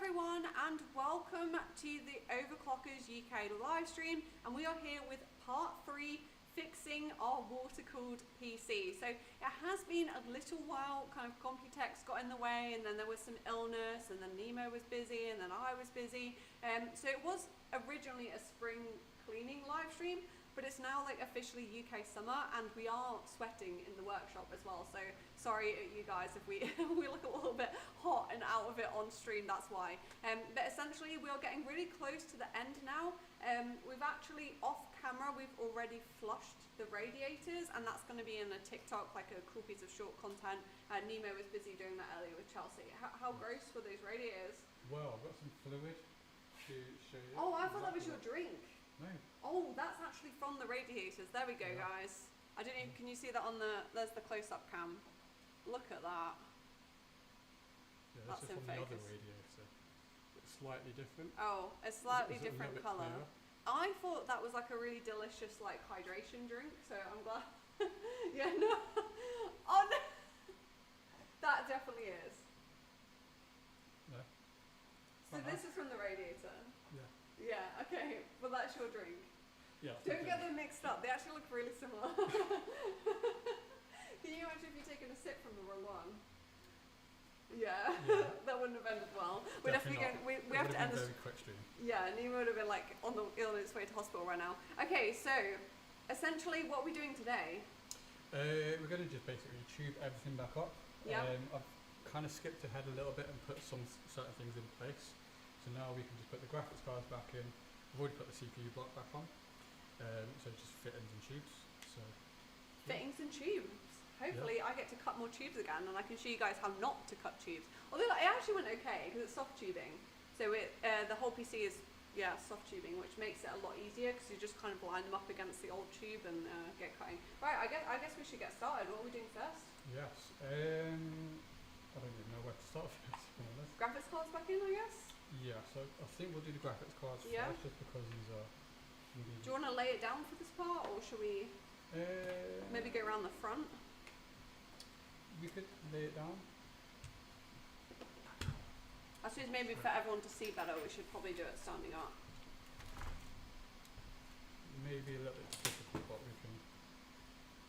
everyone and welcome to the Overclockers UK live stream, and we are here with part 3, fixing our water-cooled PC. So it has been a little while, kind of Computex got in the way, and then there was some illness, and then Nemo was busy, and then I was busy. So it was originally a spring cleaning live stream, but it's now like officially UK summer, and we are sweating in the workshop as well. So sorry you guys if we we look a little bit hot and out of it on stream, that's why. But essentially we are getting really close to the end now. We've actually off camera, we've already flushed the radiators, and that's going to be in a TikTok, like a cool piece of short content. Nemo was busy doing that earlier with Chelsea. How gross were those radiators? Well, I've got some fluid to show you. Oh, I thought that was your drink. No. Oh, that's actually from the radiators. There we go, Yeah. guys. I don't know, can you see that on the, there's the close-up cam. Look at that. Yeah, That's this is in from the other focus. radiator. It's slightly different. Oh, a slightly Is it a different little bit colour. clearer? I thought that was like a really delicious like hydration drink, so I'm glad. Yeah, no. Oh no. That definitely is. No. So this is from the radiator. Yeah. Yeah, okay, but that's your drink. Yeah. Don't get them mixed up, they actually look really similar. Can you imagine if you'd taken a sip from the wrong one? Yeah, Yeah. that wouldn't have ended well. We'd have to Definitely go, not. we have to end this. Very quick stream. Yeah, Nemo would have been like on its way to hospital right now. Okay, so essentially what we're doing today. We're going to just basically tube everything back up. Yeah. I've kind of skipped ahead a little bit and put some certain things in place. So now we can just put the graphics cards back in. I've already put the CPU block back on. So just fittings and tubes. So Fittings and tubes. Hopefully I get to cut more tubes again, and I can show you guys how not to cut tubes. Although it actually went okay because it's soft tubing. So the whole PC is soft tubing, which makes it a lot easier because you just kind of line them up against the old tube and get cutting. Right, I guess we should get started. What are we doing first? yes. I don't even know where to start first. To be honest. Graphics cards back in, I guess. Yeah. So I think we'll do the graphics cards Yeah. first, just because these are. Do you want to lay it down for this part, or should we maybe go around the front? We could lay it down. I suppose maybe for everyone to see better, we should probably do it standing up. Maybe a little bit difficult, but we can.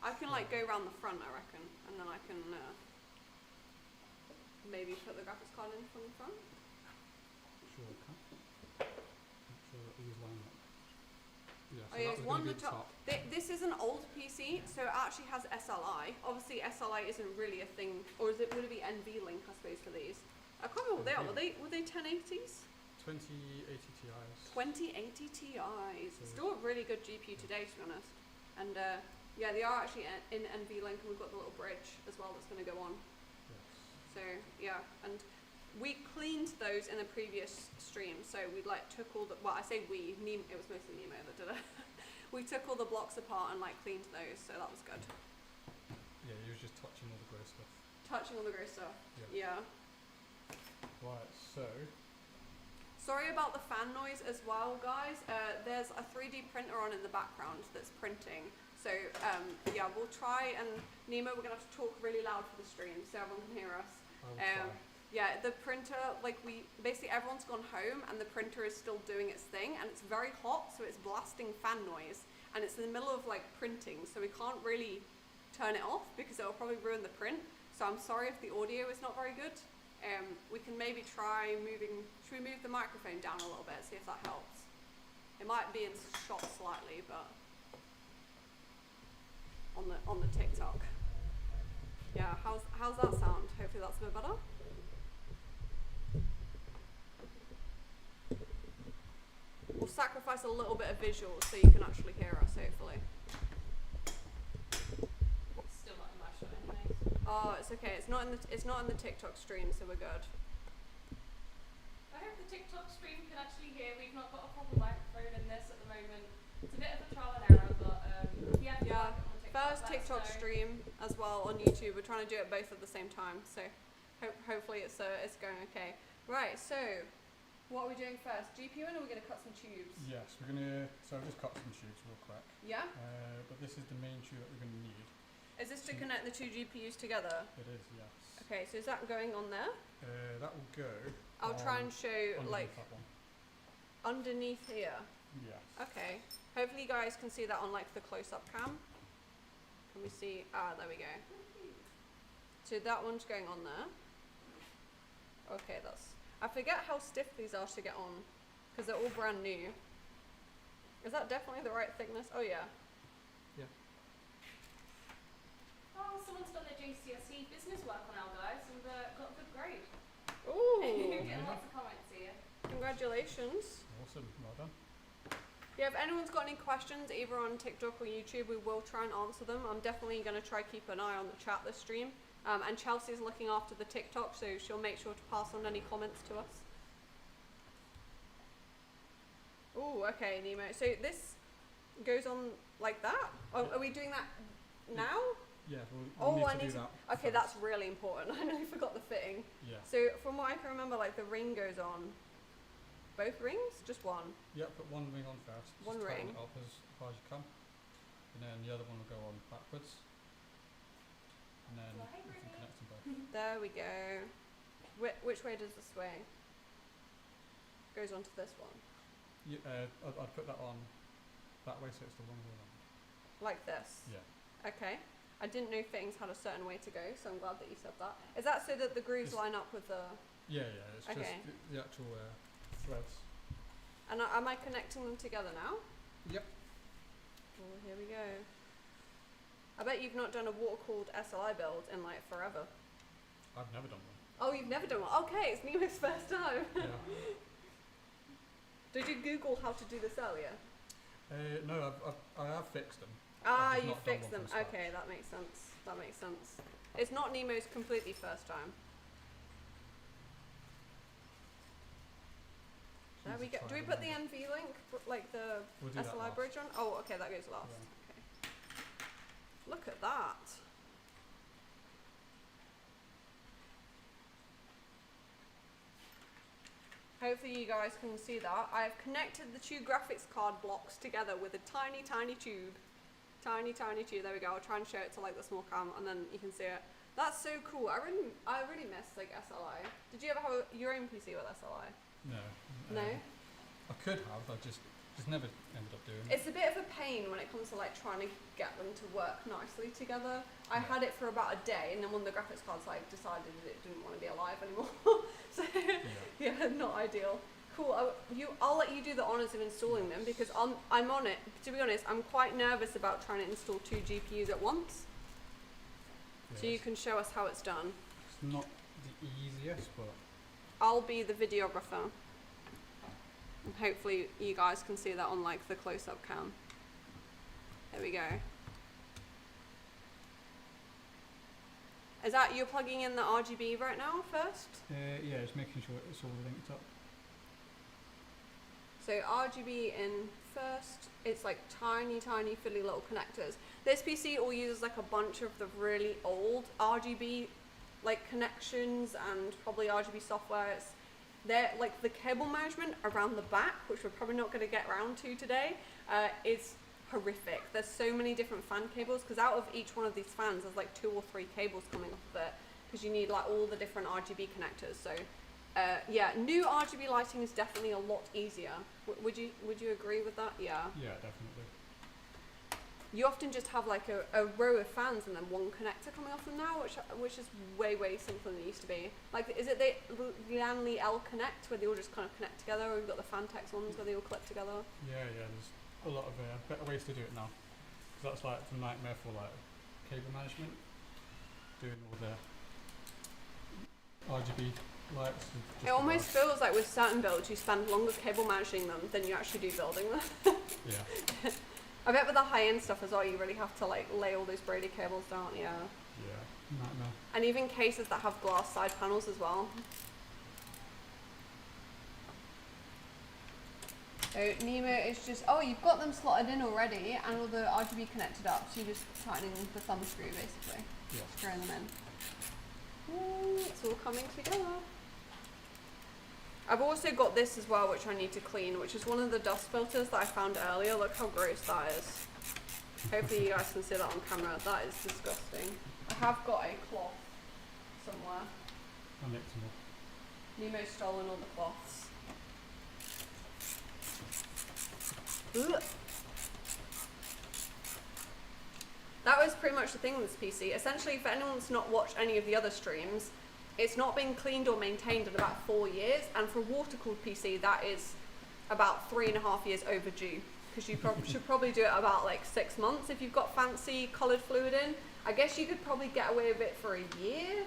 I can like go around the front, I reckon, and then I can maybe put the graphics card in from the front. Sure, we can. Make sure that these line up. Yeah, so Oh yeah, that's there's one going at to the be top. This is an old PC, so it actually has SLI. Obviously, SLI isn't really a thing, or would it be NV Link, I suppose, for these? I can't remember what they are. Were they 1080s? 2080 Ti's. 2080 Ti's. So Still a really good GPU today, to be honest. And yeah, they are actually in NV Link, and we've got the little bridge as well that's going to go on. Yes. So yeah, and we cleaned those in a previous stream. So we like took all the, well, I say we, it was mostly Nemo that did it. We took all the blocks apart and like cleaned those, so that was good. Yeah, you was just touching all the grey stuff. Touching all the grey stuff. Yeah. Right, so. Sorry about the fan noise as well, guys. There's a 3D printer on in the background that's printing. So yeah, we'll try, and Nemo, we're gonna have to talk really loud for the stream so everyone can hear us. I will try. Yeah, the printer, like basically everyone's gone home and the printer is still doing its thing, and it's very hot, so it's blasting fan noise, and it's in the middle of like printing, so we can't really turn it off because it will probably ruin the print. So I'm sorry if the audio is not very good. We can maybe try moving, should we move the microphone down a little bit, see if that helps? It might be in shot slightly, but on the TikTok. Yeah, how's that sound? Hopefully that's a bit better. We'll sacrifice a little bit of visuals so you can actually hear us, hopefully. Still not in my shot anyways. Oh, it's okay. It's not in the TikTok stream, so we're good. I hope the TikTok stream can actually hear. We've not got a proper microphone in this at the moment. It's a bit of a trial and error, but yeah. Yeah. On TikTok, First TikTok stream as well on YouTube. We're trying to do it both at the same time, so hopefully it's going okay. Right. So, what are we doing first? GPU, and are we going to cut some tubes? Yes, we're gonna. So I've just cut some tubes real quick. Yeah. But this is the main tube that we're gonna need. Is this to connect the two GPUs together? It is, yes. Okay, so is that going on there? That will go. I'll try and show underneath like that one. underneath here. Yes. Okay. Hopefully you guys can see that on like the close-up cam. Can we see? Ah, there we go. So that one's going on there. Okay, that's. I forget how stiff these are to get on, because they're all brand new. Is that definitely the right thickness? Oh yeah. Yeah. Oh, someone's done their GCSE business work on our guys and got a good grade. Ooh. Getting lots of comments here. Congratulations. Awesome. Well done. Yeah, if anyone's got any questions, either on TikTok or YouTube, we will try and answer them. I'm definitely going to try keep an eye on the chat this stream. And Chelsea's looking after the TikTok, so she'll make sure to pass on any comments to us. Ooh, okay, Nemo. So this goes on like that? Oh, are we doing that now? Yeah, we'll I need to do that. Okay, first. that's really important. I nearly forgot the fitting. Yeah. So from what I can remember, like the ring goes on. Both rings? Just one? Yeah, put one ring on first. One just ring. tighten it up as far as you can. And then the other one will go on backwards. And then Well, hey, you can Briony. connect them both. There we go. Which way does this sway? Goes onto this one. I'd put that on that way so it's the longer one. Like this? Yeah. Okay. I didn't know fittings had a certain way to go, so I'm glad that you said that. Is that so that the grooves It's- line up with the... Yeah, it's Okay. just the actual threads. And am I connecting them together now? Yep. Oh, here we go. I bet you've not done a water-cooled SLI build in like forever. I've never done one. Oh, you've never done one? Okay, it's Nemo's first time. Yeah. Did you Google how to do this earlier? No, I have fixed them. Ah, I've you not done fixed one them. from scratch. Okay, that makes sense. That makes sense. It's not Nemo's completely first time. There we go. Do we put the NV link, like the We'll do that SLI last. bridge on? Oh, okay, that goes last. Yeah. Okay. Look at that. Hopefully you guys can see that. I've connected the two graphics card blocks together with a tiny, tiny tube. Tiny, tiny tube. There we go. I'll try and show it to like the small cam and then you can see it. That's so cool. I really miss like SLI. Did you ever have your own PC with SLI? No. No? I could have, I just never ended up doing it. It's a bit of a pain when it comes to like trying to get them to work nicely together. I Yeah. had it for about a day and then one of the graphics cards like decided it didn't want to be alive anymore. So Yeah. yeah, not ideal. Cool. I'll let you do the honours of installing them because I'm on it. To be honest, I'm quite nervous about trying to install 2 GPUs at once. So you Yes. can show us how it's done. It's not the easiest, but I'll be the videographer. And hopefully you guys can see that on like the close-up cam. There we go. Is that you're plugging in the RGB right now first? yeah, it's making sure it's all linked up. So RGB in first. It's like tiny, tiny fiddly little connectors. This PC all uses like a bunch of the really old RGB like connections and probably RGB software. They're like the cable management around the back, which we're probably not going to get around to today, is horrific. There's so many different fan cables because out of each one of these fans there's like 2 or 3 cables coming off of it because you need like all the different RGB connectors. So yeah, new RGB lighting is definitely a lot easier. Would you agree with that? Yeah. Yeah, definitely. You often just have like a row of fans and then one connector coming off them now, which is way simpler than it used to be. Like, is it the Lianli L Connect where they all just kind of connect together, or you've got the Fantex ones where they all clip together? Yeah, there's a lot of better ways to do it now. Because that's like the nightmare for like cable management, doing all the RGB lights. It almost feels like with certain builds you spend longer cable managing them than you actually do building them. Yeah. I bet with the high-end stuff as well, you really have to like lay all those braided cables down, yeah. Yeah, nightmare. And even cases that have glass side panels as well. So Nemo is just, oh, you've got them slotted in already and all the RGB connected up, so you're just tightening the thumb screw basically, Yeah. screwing them in. Ooh, it's all coming together. I've also got this as well, which I need to clean, which is one of the dust filters that I found earlier. Look how gross that is. Hopefully you guys can see that on camera. That is disgusting. I have got a cloth somewhere. I nicked them all. Nemo's stolen all the cloths. Ugh. That was pretty much the thing with this PC. Essentially, for anyone that's not watched any of the other streams, it's not been cleaned or maintained in about 4 years, and for a water-cooled PC, that is about 3.5 years overdue. Because you should probably do it about like 6 months if you've got fancy coloured fluid in. I guess you could probably get away with it for a year,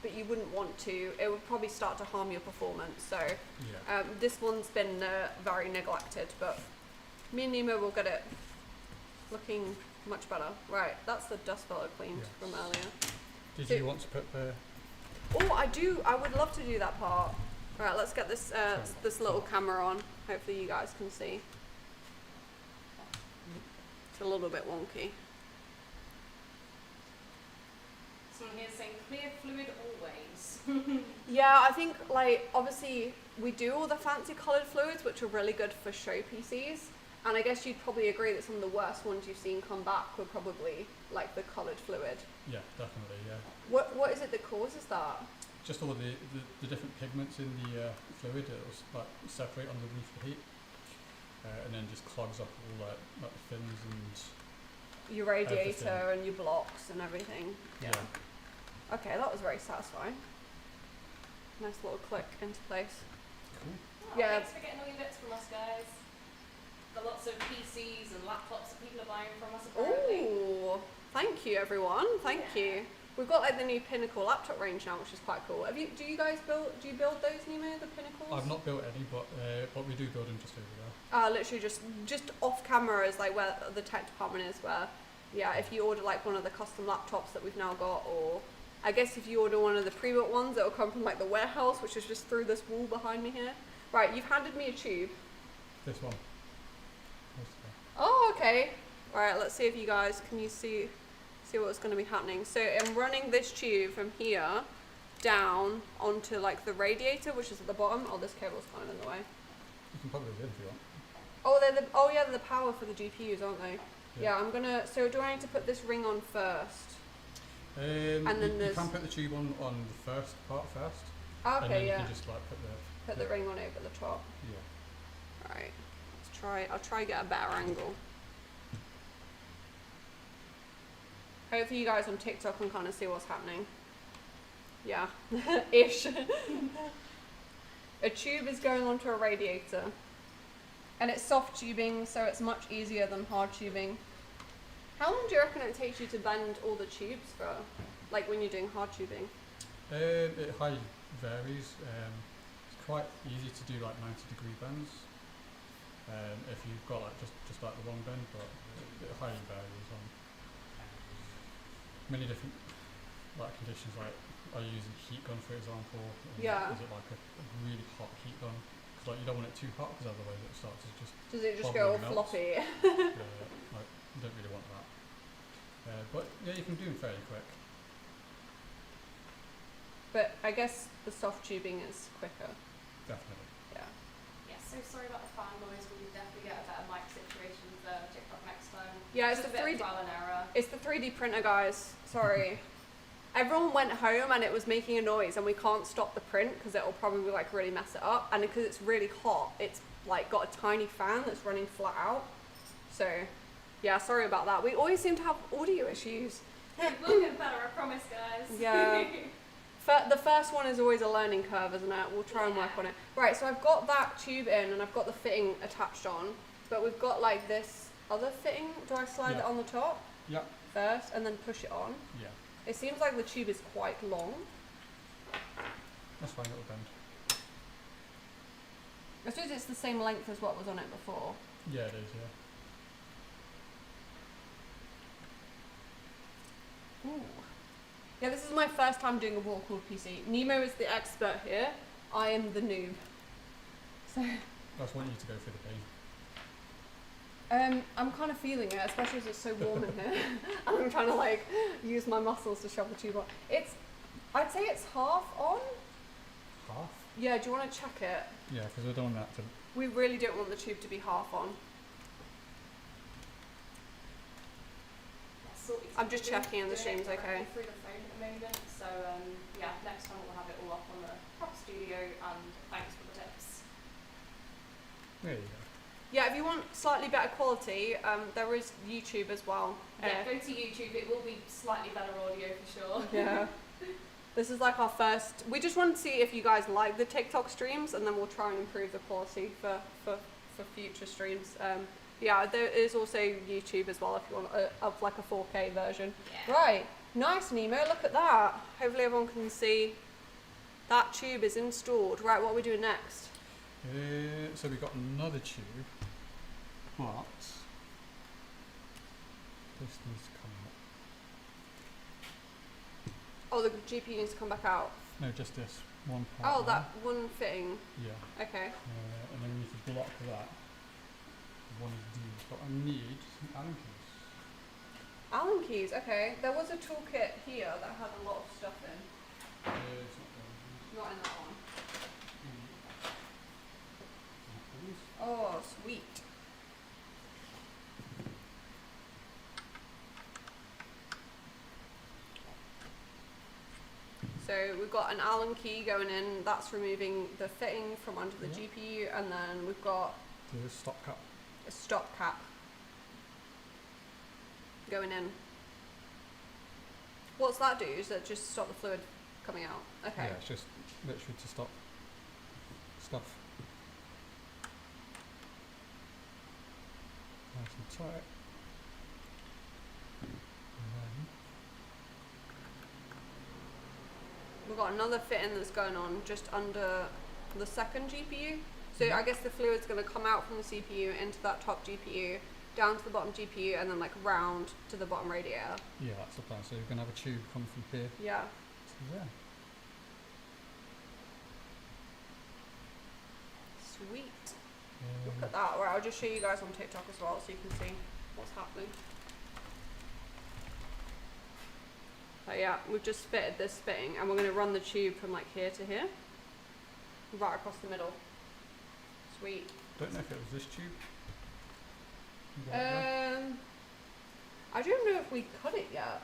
but you wouldn't want to. It would probably start to harm your performance. So Yeah. this one's been very neglected, but me and Nemo will get it looking much better. Right, that's the dust filter cleaned Yes. from earlier. Did So- you want to put the... Oh, I do. I would love to do that part. Right, let's get this this little camera on. Hopefully you guys can see. It's a little bit wonky. Someone here saying clear fluid always. Yeah, I think like obviously we do all the fancy coloured fluids, which are really good for show PCs. And I guess you'd probably agree that some of the worst ones you've seen come back were probably like the coloured fluid. Yeah, definitely, yeah. What is it that causes that? Just all the different pigments in the fluid, it'll like separate underneath the heat. And then just clogs up all like the fins and... Your radiator Everything. and your blocks and everything. Yeah. Okay, that was very satisfying. Nice little click into place. Cool. Oh, Yeah. Thanks for getting all your bits from us, guys. Got lots of PCs and laptops that people are buying from us apparently. Oh, thank you everyone. Thank you. We've got like the new Pinnacle laptop range now, which is quite cool. Do you build those, Nemo, the Pinnacles? I've not built any, but we do build them just over there. Literally just off camera is like where the tech department is, where yeah, if you order like one of the custom laptops that we've now got, or I guess if you order one of the pre-built ones, it'll come from like the warehouse, which is just through this wall behind me here. Right, you've handed me a tube. This one. Oh, okay. Alright, let's see if you guys, can you see what's going to be happening. So I'm running this tube from here down onto like the radiator, which is at the bottom. Oh, this cable's kind of in the way. You can probably do it if you want. Oh, they're the power for the GPUs, aren't they? Yeah, I'm gonna, so do I need to put this ring on first? And then you there's... can put the tube on the first part first. Okay, and then yeah. you can just like Put the ring on over the top. Yeah. Right, I'll try get a better angle. Hopefully you guys on TikTok can kind of see what's happening. Yeah, ish. A tube is going onto a radiator. And it's soft tubing, so it's much easier than hard tubing. How long do you reckon it takes you to bend all the tubes for? Like when you're doing hard tubing? It highly varies. It's quite easy to do like 90-degree bends. If you've got like just like the one bend, but it highly varies on many different like conditions. Like, are you using heat gun, for example? Yeah. Is it like a really hot heat gun? Because like you don't want it too hot, because otherwise it starts to just... Does it just bubble go all and melts. floppy? Like, you don't really want that. But yeah, you can do them fairly quick. But I guess the soft tubing is quicker. Definitely. Yeah. Yeah, so sorry about the fan noise. We'll definitely get a better mic situation for TikTok next time. Yeah, it's Just the a bit 3D. of trial and error. It's the 3D printer, guys. Sorry. Everyone went home and it was making a noise, and we can't stop the print because it'll probably like really mess it up. And because it's really hot, it's like got a tiny fan that's running flat out. So, yeah, sorry about that. We always seem to have audio issues. It will get better, I promise, guys. Yeah. The first one is always a learning curve, isn't it? We'll try and work on it. Right, so I've got that tube in and I've got the fitting attached on, but we've got like this other fitting. Do I slide it on the top Yeah. first and then push it on? Yeah. It seems like the tube is quite long. That's fine, it'll bend. I suppose it's the same length as what was on it before. Yeah, it is, yeah. Ooh. Yeah, this is my first time doing a Watercooled PC. Nemo is the expert here. I am the noob. So I just want you to go through the pain. I'm kind of feeling it, especially as it's so warm in here. And I'm trying to like use my muscles to shove the tube on. I'd say it's half on. Half? Yeah, do you want to check it? Yeah, because I don't want that to... We really don't want the tube to be half on. I'm just checking in the streams, okay? Through the phone at the moment, so yeah, next time we'll have it all up on the proper studio, and thanks for the tips. There you go. Yeah, if you want slightly better quality, there is YouTube as well. Yeah, go to YouTube, it will be slightly better audio for sure. Yeah. This is like our first, we just want to see if you guys like the TikTok streams, and then we'll try and improve the quality for future streams. Yeah, there is also YouTube as well if you want of like a 4K version. Yeah. Right, nice Nemo, look at that. Hopefully everyone can see that tube is installed. Right, what are we doing next? So we've got another tube, but this needs to come out. Oh, the GPU needs to come back out. No, just this one part. Oh, there. that one fitting. Yeah. Okay. And then we need to block that. One of these, but I need some Allen keys. Allen keys, okay. There was a toolkit here that had a lot of stuff in. It's not there. Not in that one. These. Oh, sweet. So we've got an Allen key going in, that's removing the fitting from under the GPU, and then we've got The stop cap. a stop cap going in. What's that do? Is that just stop the fluid coming out? Okay. Yeah, it's just literally to stop stuff. Nice and tight. And then We've got another fitting that's going on just under the second GPU. So I guess the fluid's going to come out from the CPU into that top GPU, down to the bottom GPU, and then like round to the bottom radiator. yeah, that's the plan. So you're gonna have a tube come from here Yeah. to there. Sweet. Look at that. Right, I'll just show you guys on TikTok as well so you can see what's happening. But yeah, we've just fitted this fitting, and we're going to run the tube from like here to here, right across the middle. Sweet. Don't know if it was this tube. You got it there? I don't know if we cut it yet.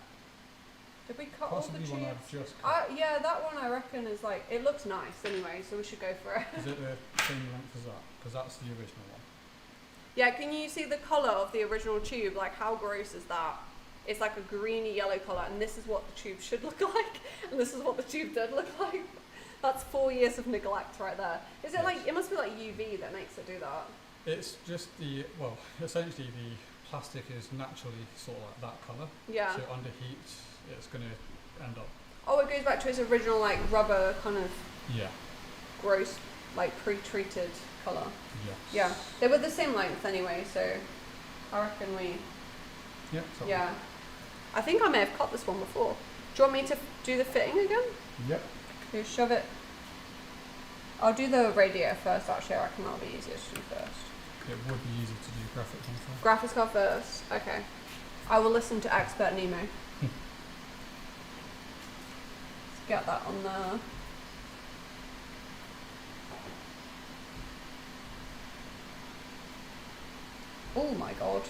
Did we cut Possibly all the one tubes? I've just cut. Yeah, that one I reckon is like, it looks nice anyway, so we should go for it. Is it the same length as that? Because that's the original one. Yeah, can you see the colour of the original tube? Like, how gross is that? It's like a greeny yellow colour, and this is what the tube should look like, and this is what the tube did look like. That's 4 years of neglect right there. Is it Yes. like, it must be like UV that makes it do that? It's just the, well, essentially the plastic is naturally sort of like that colour. Yeah. So under heat, it's going to end up. Oh, it goes back to its original like rubber kind of Yeah. gross, like pre-treated colour. Yes. Yeah, they were the same length anyway, so I reckon we, Yep. So yeah. I think I may have cut this one before. Do you want me to do the fitting again? Yep. Okay, shove it. I'll do the radiator first, actually. I reckon that'll be easier to do first. It would be easy to do graphics on first. Graphics card first. Okay. I will listen to Expert Nemo. Let's get that on there. Oh my god.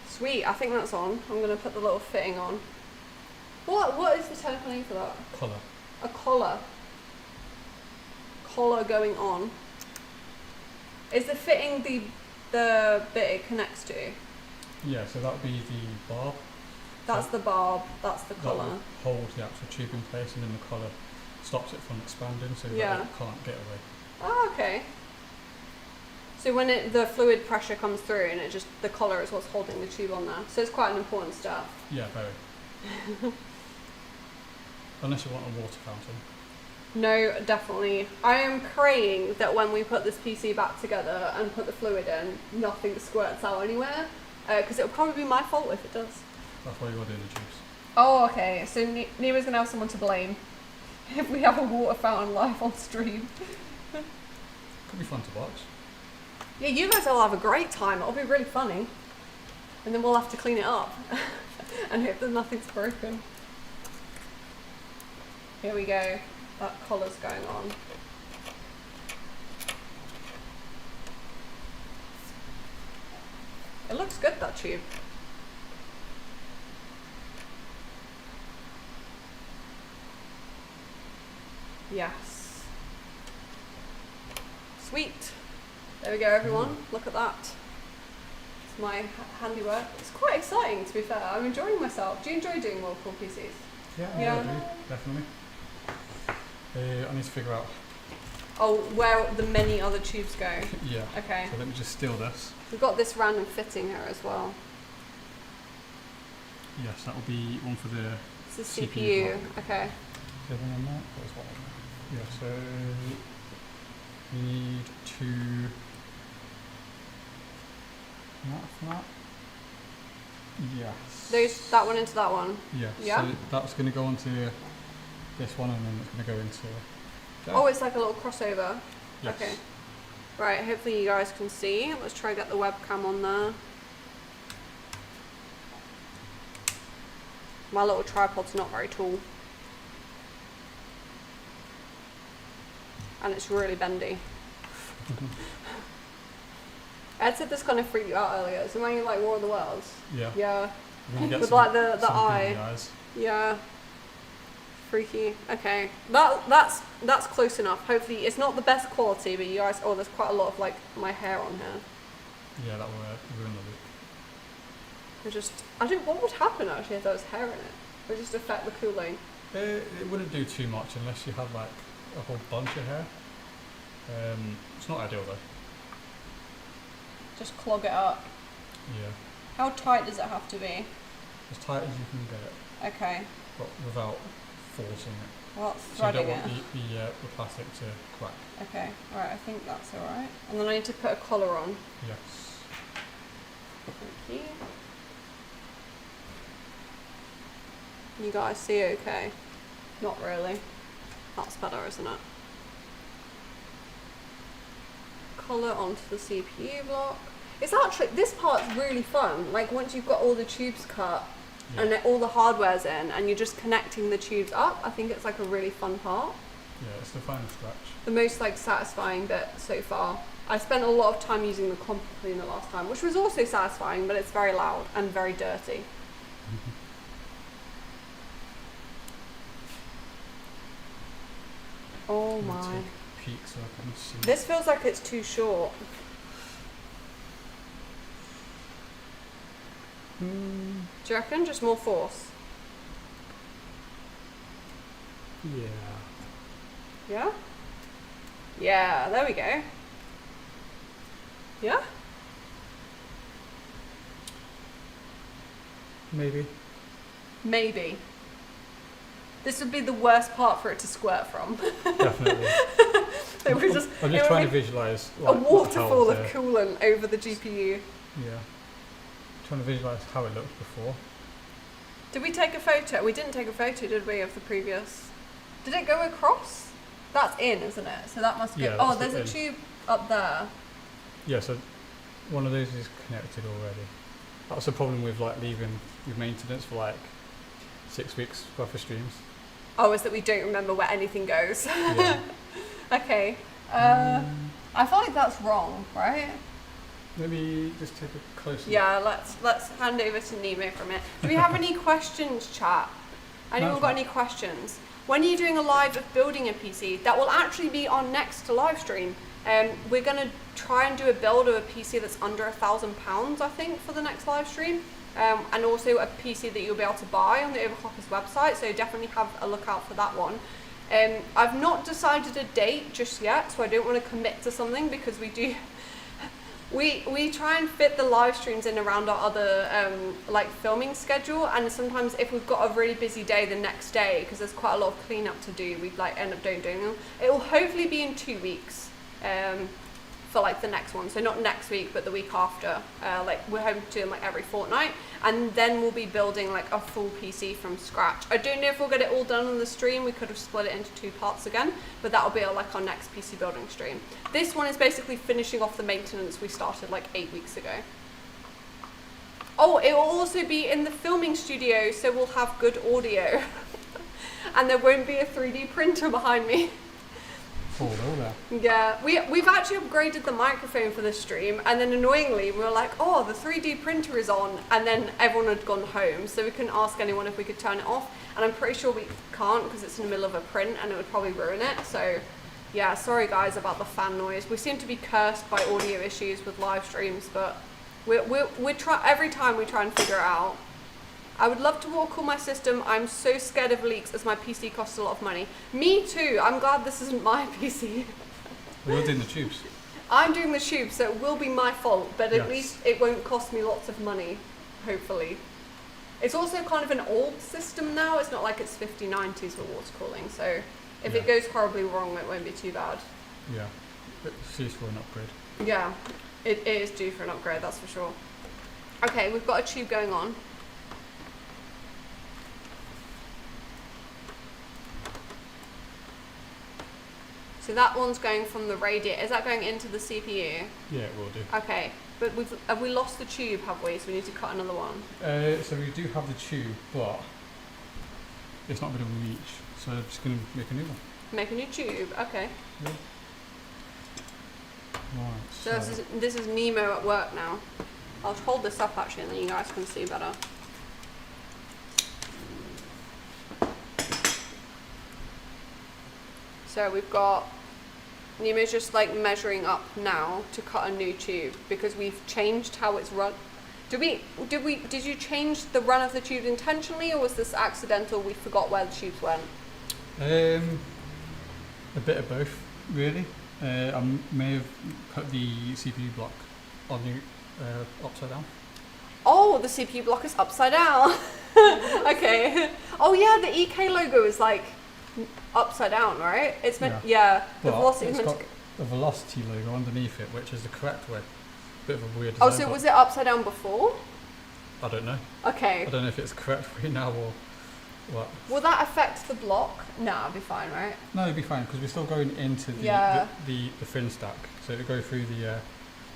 Sweet, I think that's on. I'm going to put the little fitting on. What is the technical name for that? Colour. A collar. Collar going on. Is the fitting the bit it connects to? Yeah, so that would be the barb. That's the barb, that's the That collar. will hold the actual tube in place, and then the collar stops it from expanding, so Yeah. that it can't get away. Oh, okay. So when the fluid pressure comes through, and the collar is what's holding the tube on there. So it's quite an important step. Yeah, very. Unless you want a water fountain. No, definitely. I am praying that when we put this PC back together and put the fluid in, nothing squirts out anywhere. Because it'll probably be my fault if it does. That's why you're doing the tubes. Oh, okay. So Neema's going to have someone to blame if we have a water fountain live on stream. Could be fun to watch. Yeah, you guys will have a great time. It'll be really funny. And then we'll have to clean it up and hope that nothing's broken. Here we go. That collar's going on. It looks good, that tube. Yes. Sweet. There we go, everyone. Look at that. It's my handiwork. It's quite exciting, to be fair. I'm enjoying myself. Do you enjoy doing Watercooled PCs? Yeah, Yeah. I do, definitely. I need to figure out. Oh, where the many other tubes go. Yeah. Okay. So let me just steal this. We've got this random fitting here as well. Yes, that will be one for the It's the CPU CPU. block. Okay. The other one on that? There's one on there. Yeah, so we need to that. Yes. That one into that one. Yeah. Yeah? So that's going to go onto this one, and then it's going to go into. There. Oh, it's like a little crossover. Yes. Okay. Right, hopefully you guys can see. Let's try to get the webcam on there. My little tripod's not very tall. And it's really bendy. Ed said this kind of freaked you out earlier. So when you like War of the Worlds? Yeah. Yeah. We're gonna get With some- like the some eye. googly eyes. Yeah. Freaky. Okay. That's close enough. Hopefully it's not the best quality, but you guys, oh, there's quite a lot of like my hair on here. Yeah, that will ruin the look. What would happen actually if there was hair in it? Would it just affect the cooling? It wouldn't do too much unless you had like a whole bunch of hair. It's not ideal though. Just clog it up. Yeah. How tight does it have to be? As tight as you can get it, Okay. but without forcing it. Well, So you threading don't want it. the plastic to crack. Okay. Alright, I think that's alright. And then I need to put a collar on. Yes. Thank you. You guys see okay? Not really. That's better, isn't it? Collar onto the CPU block. It's actually, this part's really fun. Like once you've got all the tubes cut Yeah. and all the hardware's in and you're just connecting the tubes up, I think it's like a really fun part. Yeah, it's the final stretch. The most like satisfying bit so far. I spent a lot of time using the compucleaner last time, which was also satisfying, but it's very loud and very dirty. Oh I'm gonna my. take a peek so I can see. This feels like it's too short. Do you reckon? Just more force? Yeah. Yeah? Yeah, there we go. Yeah? Maybe. Maybe. This would be the worst part for it to squirt from. Definitely. It would just, I'm it just would trying be to visualize a like, waterfall of how coolant over the GPU. yeah. Trying to visualize how it looked before. Did we take a photo? We didn't take a photo, did we, of the previous? Did it go across? That's in, isn't it? So that must go. Yeah, Oh, that's there's a in. tube up there. Yeah, so one of those is connected already. That's the problem with like leaving your maintenance for like 6 weeks worth of streams. Oh, is that we don't remember where anything goes. Yeah. Okay. I feel like that's wrong, right? Let me just take a closer look. Yeah, let's hand over to Nemo for a minute. Do we have any questions, chat? Anyone No, got fine. any questions? When are you doing a live of building a PC? That will actually be on next to live stream. We're gonna try and do a build of a PC that's under £1,000, I think, for the next live stream. And also a PC that you'll be able to buy on the Overclockers website, so definitely have a look out for that one. I've not decided a date just yet, so I don't want to commit to something because we try and fit the live streams in around our other like filming schedule, and sometimes if we've got a really busy day the next day, because there's quite a lot of cleanup to do, we like end up doing them. It will hopefully be in 2 weeks for like the next one, so not next week but the week after. Like we're hoping to do them like every fortnight, and then we'll be building like a full PC from scratch. I don't know if we'll get it all done on the stream. We could have split it into 2 parts again, but that'll be like our next PC building stream. This one is basically finishing off the maintenance we started like 8 weeks ago. Oh, it will also be in the filming studio, so we'll have good audio. And there won't be a 3D printer behind me. fall though there. Yeah, we've actually upgraded the microphone for this stream, and then annoyingly we were like, oh, the 3D printer is on, and then everyone had gone home, so we couldn't ask anyone if we could turn it off, and I'm pretty sure we can't because it's in the middle of a print and it would probably ruin it. So yeah, sorry guys about the fan noise. We seem to be cursed by audio issues with live streams, but we try every time we try and figure it out. I would love to watercool my system. I'm so scared of leaks as my PC costs a lot of money. Me too. I'm glad this isn't my PC. Well, you're doing the tubes. I'm doing the tube, so it will be my fault, but at Yes. least it won't cost me lots of money, hopefully. It's also kind of an old system now. It's not like it's 5090s for water cooling, so if it Yeah. goes horribly wrong, it won't be too bad. Yeah. It's used for an upgrade. Yeah, it is due for an upgrade, that's for sure. Okay, we've got a tube going on. So that one's going from the radiator. Is that going into the CPU? Yeah, it will do. Okay, but have we lost the tube, have we? So we need to cut another one. So we do have the tube, but it's not going to reach. So I'm just going to make a new one. Make a new tube, okay. Yeah. Right. So this is Nemo at work now. I'll hold this up actually and then you guys can see better. So we've got, Nemo's just like measuring up now to cut a new tube because we've changed how it's run. Did you change the run of the tube intentionally, or was this accidental? We forgot where the tubes went. A bit of both, really. I may have put the CPU block on the upside down. Oh, the CPU block is upside down. Okay. Oh yeah, the EK logo is like upside down, right? It's meant, yeah. The But velocity is it's meant got to. the velocity logo underneath it, which is the correct way. Bit of a weird Oh, design, so but was it upside down before? I don't know. Okay. I don't know if it's the correct way now or what. Will that affect the block? No, it'll be fine, right? No, it'll be fine because we're still going into the Yeah. the fin stack, so it'll go through the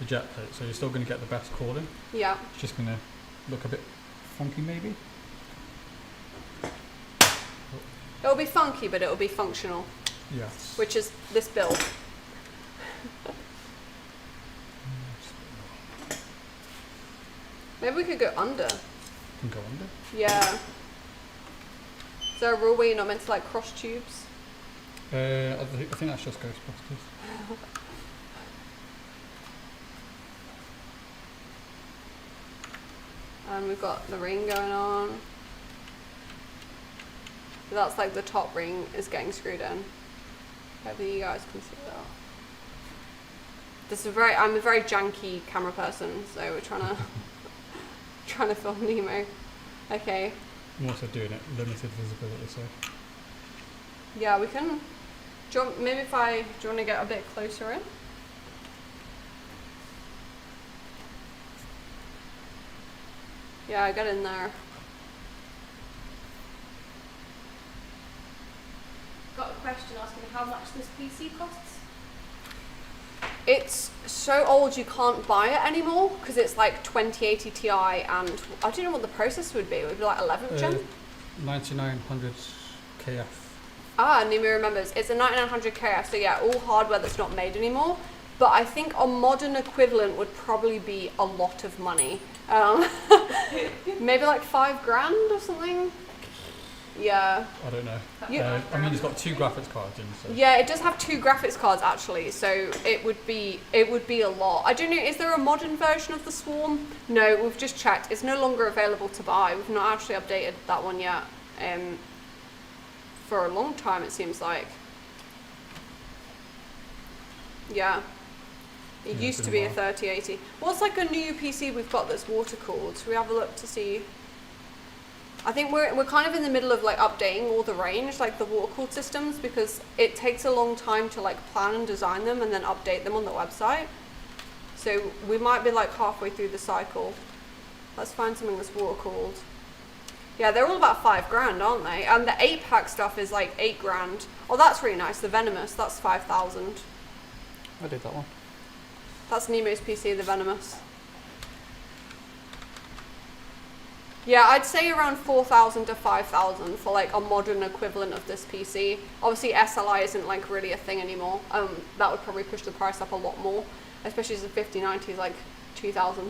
jet plate. So you're still going to get the best cooling. Yeah. It's just going to look a bit funky, maybe. It'll be funky, but it'll be functional, Yes. which is this build. Maybe we could go under. Can go under. Yeah. Is there a rule where you're not meant to like cross tubes? I think that's just Ghostbusters. And we've got the ring going on. So that's like the top ring is getting screwed in. Hopefully you guys can see that. I'm a very janky camera person, so we're trying to trying to film Nemo. Okay. I'm also doing it limited visibility, so. Yeah, we can. Do you want to get a bit closer in? Yeah, get in there. Got a question asking how much this PC costs. It's so old you can't buy it anymore because it's like 2080 Ti, and I don't know what the processor would be. It would be like 11th gen. 9900 KF. Ah, Nemo remembers. It's a 9900 KF, so yeah, all hardware that's not made anymore. But I think a modern equivalent would probably be a lot of money. Maybe like $5,000 or something. Yeah. I don't know. Yeah. I mean, it's got 2 graphics cards in, so. Yeah, it does have 2 graphics cards actually, so it would be a lot. I don't know, is there a modern version of the Swarm? No, we've just checked. It's no longer available to buy. We've not actually updated that one yet. For a long time it seems like. Yeah. It Yeah, used it's to been be a a 3080. What's like a new PC we've got that's water cooled? Should we have a look to see? I think we're kind of in the middle of like updating all the range, like the water cooled systems, because it takes a long time to like plan and design them and then update them on the website. So we might be like halfway through the cycle. Let's find something that's water cooled. Yeah, they're all about $5,000, aren't they? And the 8-pack stuff is like $8,000. Oh, that's really nice. The Venomous, that's 5,000. I did that one. That's Nemo's PC, the Venomous. Yeah, I'd say around 4,000 to 5,000 for like a modern equivalent of this PC. Obviously SLI isn't like really a thing anymore. That would probably push the price up a lot more, especially as the 5090 is like 2,000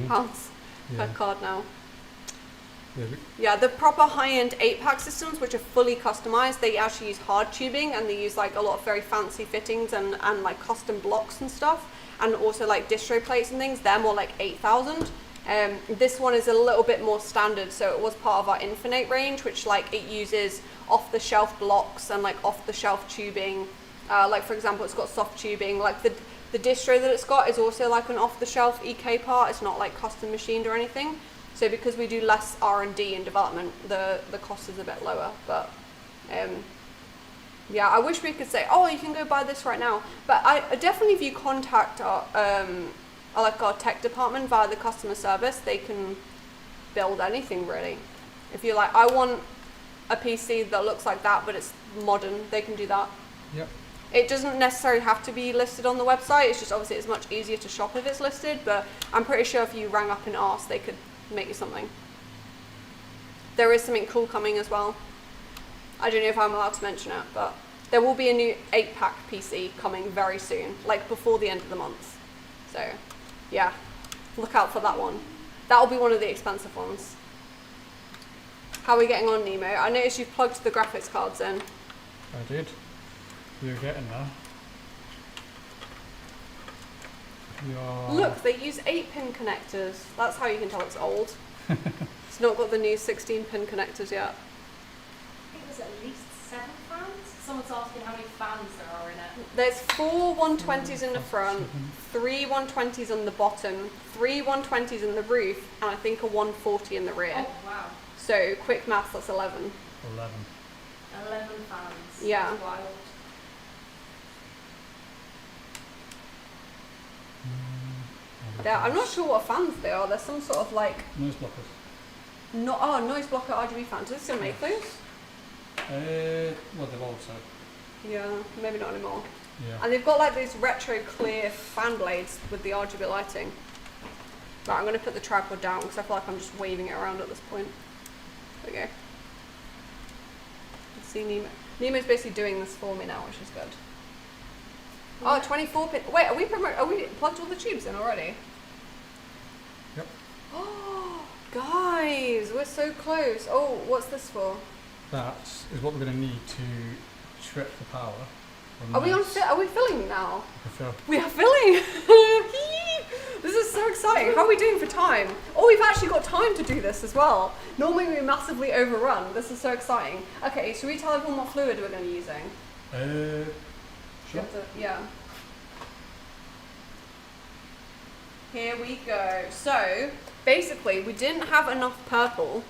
pounds per card now. Yeah, the proper high-end 8-pack systems, which are fully customized, they actually use hard tubing and they use like a lot of very fancy fittings and like custom blocks and stuff, and also like distro plates and things. They're more like 8,000. This one is a little bit more standard, so it was part of our Infinite range, which like it uses off-the-shelf blocks and like off-the-shelf tubing. Like for example, it's got soft tubing. Like the distro that it's got is also like an off-the-shelf EK part. It's not like custom machined or anything. So because we do less R&D in development, the cost is a bit lower. But yeah, I wish we could say, oh, you can go buy this right now. But I definitely, if you contact our tech department via the customer service, they can build anything really. If you're like, I want a PC that looks like that, but it's modern, they can do that. Yep. It doesn't necessarily have to be listed on the website. It's just obviously it's much easier to shop if it's listed, but I'm pretty sure if you rang up and asked, they could make you something. There is something cool coming as well. I don't know if I'm allowed to mention it, but there will be a new 8-pack PC coming very soon, like before the end of the month. So yeah, look out for that one. That'll be one of the expensive ones. How are we getting on, Nemo? I noticed you've plugged the graphics cards in. I did. You're getting there. Look, they use 8-pin connectors. That's how you can tell it's old. It's not got the new 16-pin connectors yet. I think there's at least 7 fans. Someone's asking how many fans there are in it. There's 4 120s in the front, 3 120s on the bottom, 3 120s in the roof, and I think a 140 in the rear. Oh, wow. So, quick maths, that's 11. 11 fans. Yeah. That's wild. I'm not sure what fans they are. There's some sort of like Noise blockers. noise blocker RGB fans. Is it still make those? Well, they've also. Yeah, maybe not anymore. Yeah. And they've got like these retro clear fan blades with the RGB lighting. Right, I'm going to put the tripod down because I feel like I'm just waving it around at this point. There we go. Let's see Nemo. Nemo's basically doing this for me now, which is good. Oh, 24 pin. Wait, are we plugged all the tubes in already? Yep. Oh, guys, we're so close. Oh, what's this for? That is what we're going to need to trip the power. Are we filling now? Fill. We are filling. This is so exciting. How are we doing for time? Oh, we've actually got time to do this as well. Normally we massively overrun. This is so exciting. Okay, should we tell everyone what fluid we're going to be using? Sure. Yeah. Here we go. So, basically, we didn't have enough purple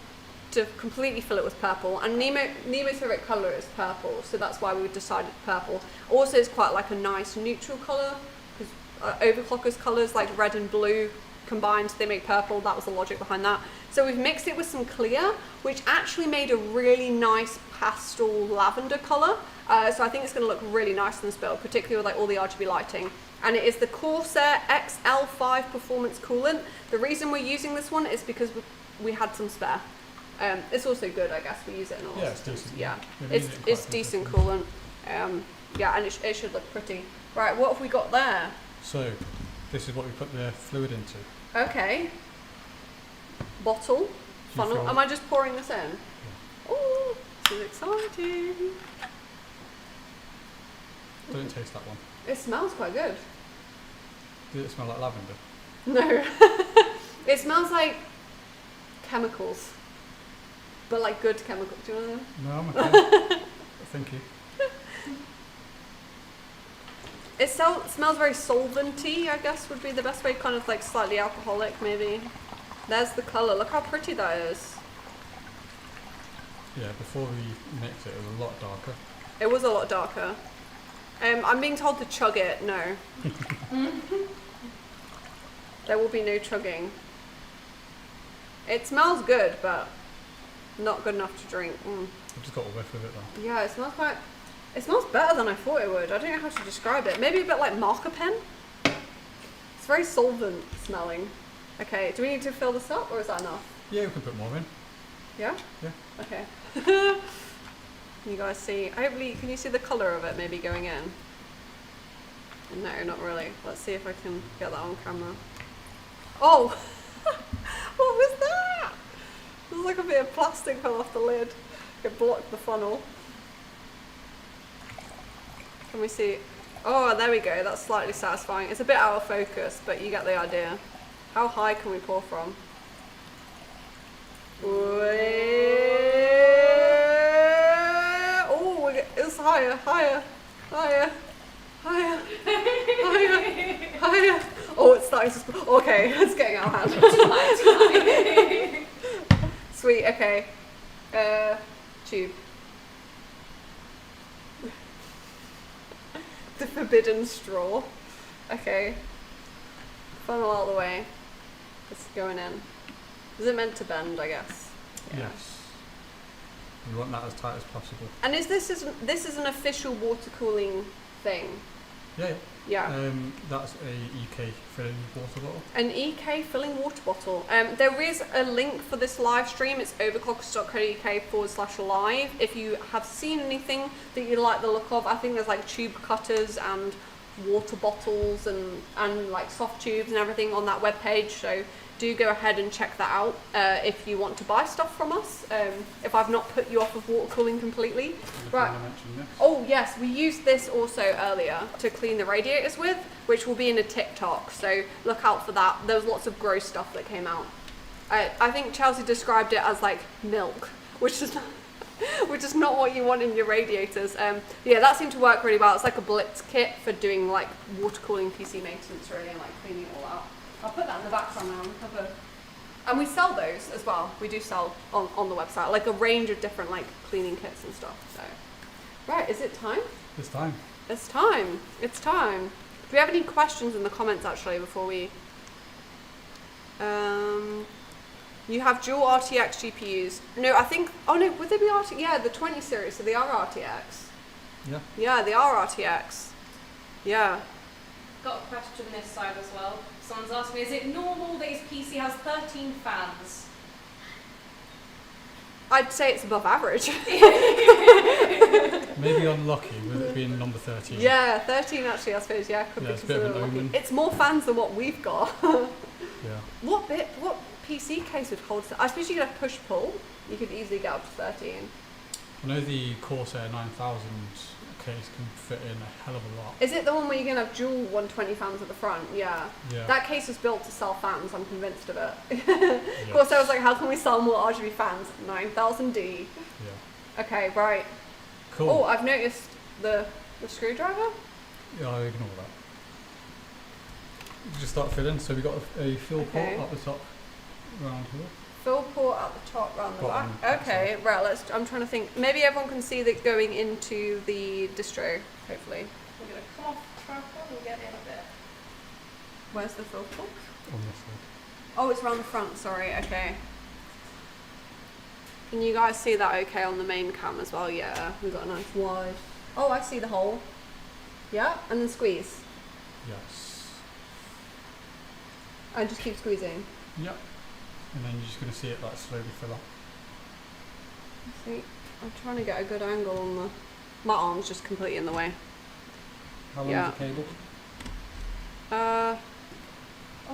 to completely fill it with purple, and Nemo's favorite color is purple, so that's why we decided purple. Also, it's quite like a nice neutral color, because Overclockers colors, like red and blue combined, they make purple. That was the logic behind that. So we've mixed it with some clear, which actually made a really nice pastel lavender color. So I think it's going to look really nice in this build, particularly with like all the RGB lighting. And it is the Corsair XL5 performance coolant. The reason we're using this one is because we had some spare. It's also good, I guess. We use it in all systems. Decent. Yeah, it's decent coolant. Yeah, and it should look pretty. Right, what have we got there? So, this is what we put the fluid into. Okay. Bottle, funnel. Am I just pouring this in? Yeah. Oh, this is exciting. Don't taste that one. It smells quite good. Did it smell like lavender? No. It smells like chemicals. But like good chemicals. Do you want to know? No, I'm okay. Thank you. It smells very solventy, I guess would be the best way, kind of like slightly alcoholic maybe. There's the colour, look how pretty that is. Yeah, before we mixed it, it was a lot darker. It was a lot darker. I'm being told to chug it, no. There will be no chugging. It smells good, but not good enough to drink. I've just got a whiff of it though. Yeah, it smells better than I thought it would. I don't know how to describe it. Maybe a bit like marker pen. It's very solvent smelling. Okay, do we need to fill this up or is that enough? Yeah, we can put more in. Yeah? Yeah. Okay. You guys see, hopefully, can you see the colour of it maybe going in? No, not really. Let's see if I can get that on camera. Oh! What was that? There's like a bit of plastic fell off the lid. It blocked the funnel. Can we see? Oh, there we go. That's slightly satisfying. It's a bit out of focus, but you get the idea. How high can we pour from? Oh, it's higher, higher, higher, higher, higher, higher. Oh, it's starting to. Okay, it's getting out of hand. Sweet. Okay. Tube. The forbidden straw. Okay. Funnel out of the way. It's going in. Is it meant to bend, I guess? Yeah. Yes. We want that as tight as possible. And is this an official water cooling thing? Yeah. Yeah. That's a EK filling water bottle. An EK filling water bottle. There is a link for this live stream. It's overclockers.co.uk/live. If you have seen anything that you like the look of, I think there's like tube cutters and water bottles and like soft tubes and everything on that webpage. So do go ahead and check that out if you want to buy stuff from us. If I've not put you off of water cooling completely. Right. Oh yes, we used this also earlier to clean the radiators with, which will be in a TikTok. So look out for that. There was lots of gross stuff that came out. I think Chelsea described it as like milk, which is not what you want in your radiators. Yeah, that seemed to work really well. It's like a blitz kit for doing like water cooling PC maintenance really and like cleaning it all out. I'll put that in the background now and cover. And we sell those as well. We do sell on the website, like a range of different like cleaning kits and stuff. So, right, is it time? It's time. It's time. It's time. Do we have any questions in the comments actually before we? You have dual RTX GPUs. No, I think. Oh no, would they be RTX? Yeah, the 20 series. So they are RTX. Yeah. Yeah, they are RTX. Yeah. Got a question this side as well. Someone's asked me, is it normal that his PC has 13 fans? I'd say it's above average. Maybe unlucky with it being number 13. Yeah, 13 actually, I suppose. Yeah, could be it's a bit of an considered lucky. omen. It's more fans than what we've got. Yeah. What PC case would hold? I suppose you could have push pull. You could easily get up to 13. I know the Corsair 9000 case can fit in a hell of a lot. Is it the one where you're gonna have dual 120 fans at the front? Yeah. Yeah. That case was built to sell fans. I'm convinced of it. Yes. Of course, I was like, how can we sell more RGB fans? 9000D. Yeah. Okay, right. Cool. Oh, I've noticed the screwdriver. Yeah, I ignore that. Just start filling. So we got a fill port Okay. up the top, around here. Fill port at the top, round the Bottom, back. Okay, outside. right. I'm trying to think. Maybe everyone can see that going into the distro. Hopefully. We're going to come off track and get in a bit. Where's the fill port? On this side. Oh, it's around the front. Sorry. Okay. Can you guys see that? Okay, on the main cam as well. Yeah, we've got a nice wide. Oh, I see the hole. Yeah, and then squeeze. Yes. And just keep squeezing. Yep. And then you're just going to see it like slowly fill up. See, I'm trying to get a good angle on the. My arm's just completely in the way. How long Yeah. is the cable? Oh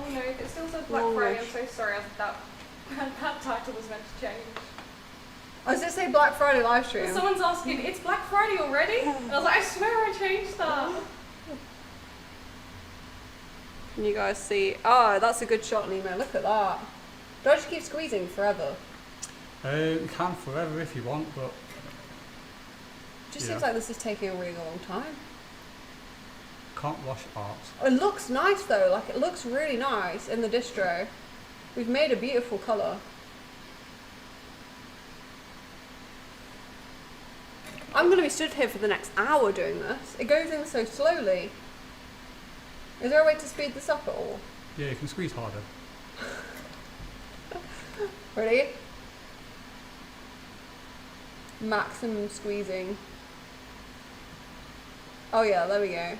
no, it still says Black Friday. I'm so sorry. That title was meant to change. I was going to say Black Friday live stream. Someone's asking, it's Black Friday already? And I was like, I swear I changed that. Can you guys see? Oh, that's a good shot, Nemo. Look at that. Do I just keep squeezing forever? You can forever if you want, but Just Yeah. seems like this is taking a really long time. can't wash art. It looks nice though. Like it looks really nice in the distro. We've made a beautiful colour. I'm going to be stood here for the next hour doing this. It goes in so slowly. Is there a way to speed this up at all? Yeah, you can squeeze harder. Ready? Maximum squeezing. Oh yeah, there we go.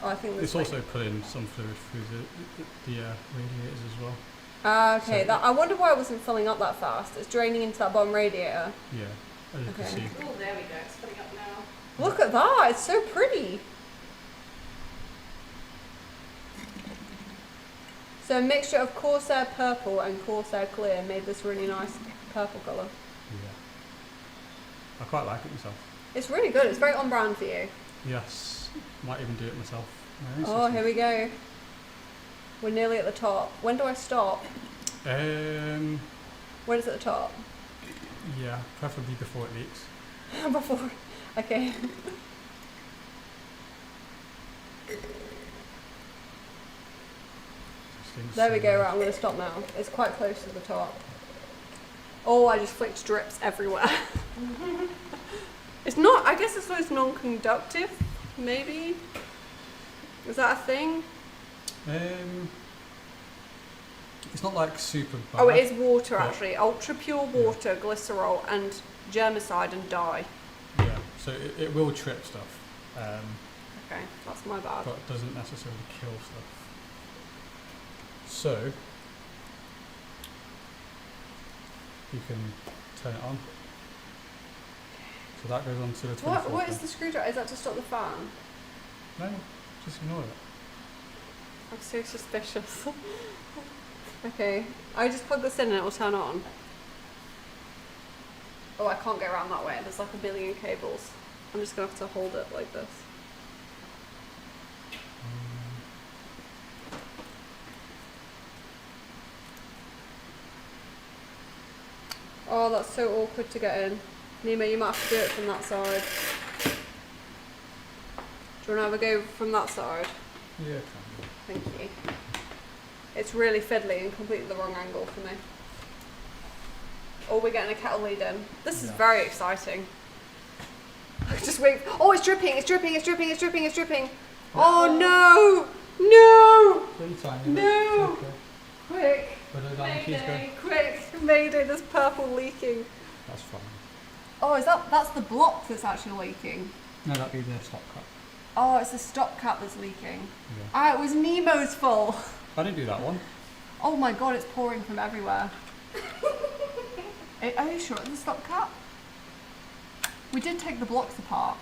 Oh, I think this It's also pulling some fluid through the radiators as well. Ah, okay. So- I wonder why it wasn't filling up that fast. It's draining into that bottom radiator. Yeah, as you Okay. can see. Oh, there we go. It's filling up now. Look at that. It's so pretty. So a mixture of Corsair purple and Corsair clear made this really nice purple colour. Yeah. I quite like it myself. It's really good. It's very on brand for you. Yes. Might even do it myself. Oh, here we go. We're nearly at the top. When do I stop? Um, When is it at the top? yeah, preferably before it leaks. Before. Okay. There we go, right, I'm going to stop now. It's quite close to the top. Oh, I just flicked drips everywhere. It's not, I guess it's those non-conductive, maybe? Is that a thing? It's not like super bad. Oh, it is water Yeah. actually. Ultra pure water, glycerol, and germicide and dye. Yeah, so it will trip stuff, Okay, that's my bad. but doesn't necessarily kill stuff. So, you can turn it on. So that goes on to the 24th. What is the screwdriver? Is that to stop the fan? No, just ignore it. I'm so suspicious. Okay, I just plug this in and it will turn on. Oh, I can't get around that way. There's like a billion cables. I'm just gonna have to hold it like this. Oh, that's so awkward to get in. Nemo, you might have to do it from that side. Do you want to have a go from that side? Yeah, Thank you. It's really fiddly and completely the wrong angle for me. Oh, we're getting a kettle lead in. This is Yeah. very exciting. Just wait. Oh, it's dripping, it's dripping, it's dripping, it's dripping, it's dripping. Oh no! No! Pretty tiny. No! Okay. Quick, But the keys go. quick, Mayday, there's purple leaking. That's fine. Oh, that's the block that's actually leaking. No, that'd be the stop cut. Oh, it's the stop cap that's leaking. Yeah. Ah, it was Nemo's fault. I didn't do that one. Oh my god, it's pouring from everywhere. Are you sure it's the stop cap? We did take the blocks apart.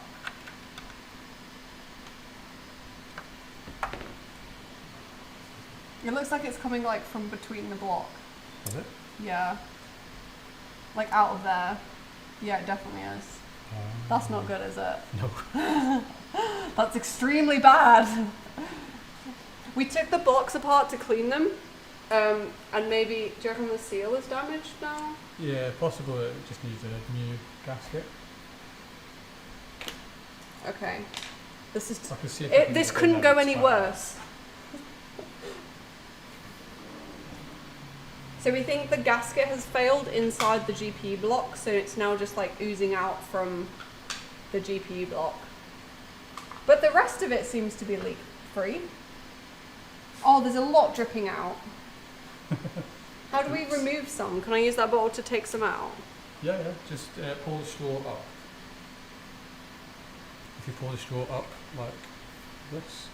It looks like it's coming like from between the block. Was it? Yeah. Like out of there. Yeah, it definitely is. That's not good, is it? No. That's extremely bad. We took the blocks apart to clean them. And maybe, do you reckon the seal is damaged now? Yeah, possible it just needs a new gasket. Okay. This is. I can see if I can This get it couldn't in go there, any it's fine. worse. So we think the gasket has failed inside the GPU block, so it's now just like oozing out from the GPU block. But the rest of it seems to be leak free. Oh, there's a lot dripping out. How do we remove some? Can I use that bottle to take some out? Yeah, yeah. Just pull the straw up. If you pull the straw up like this,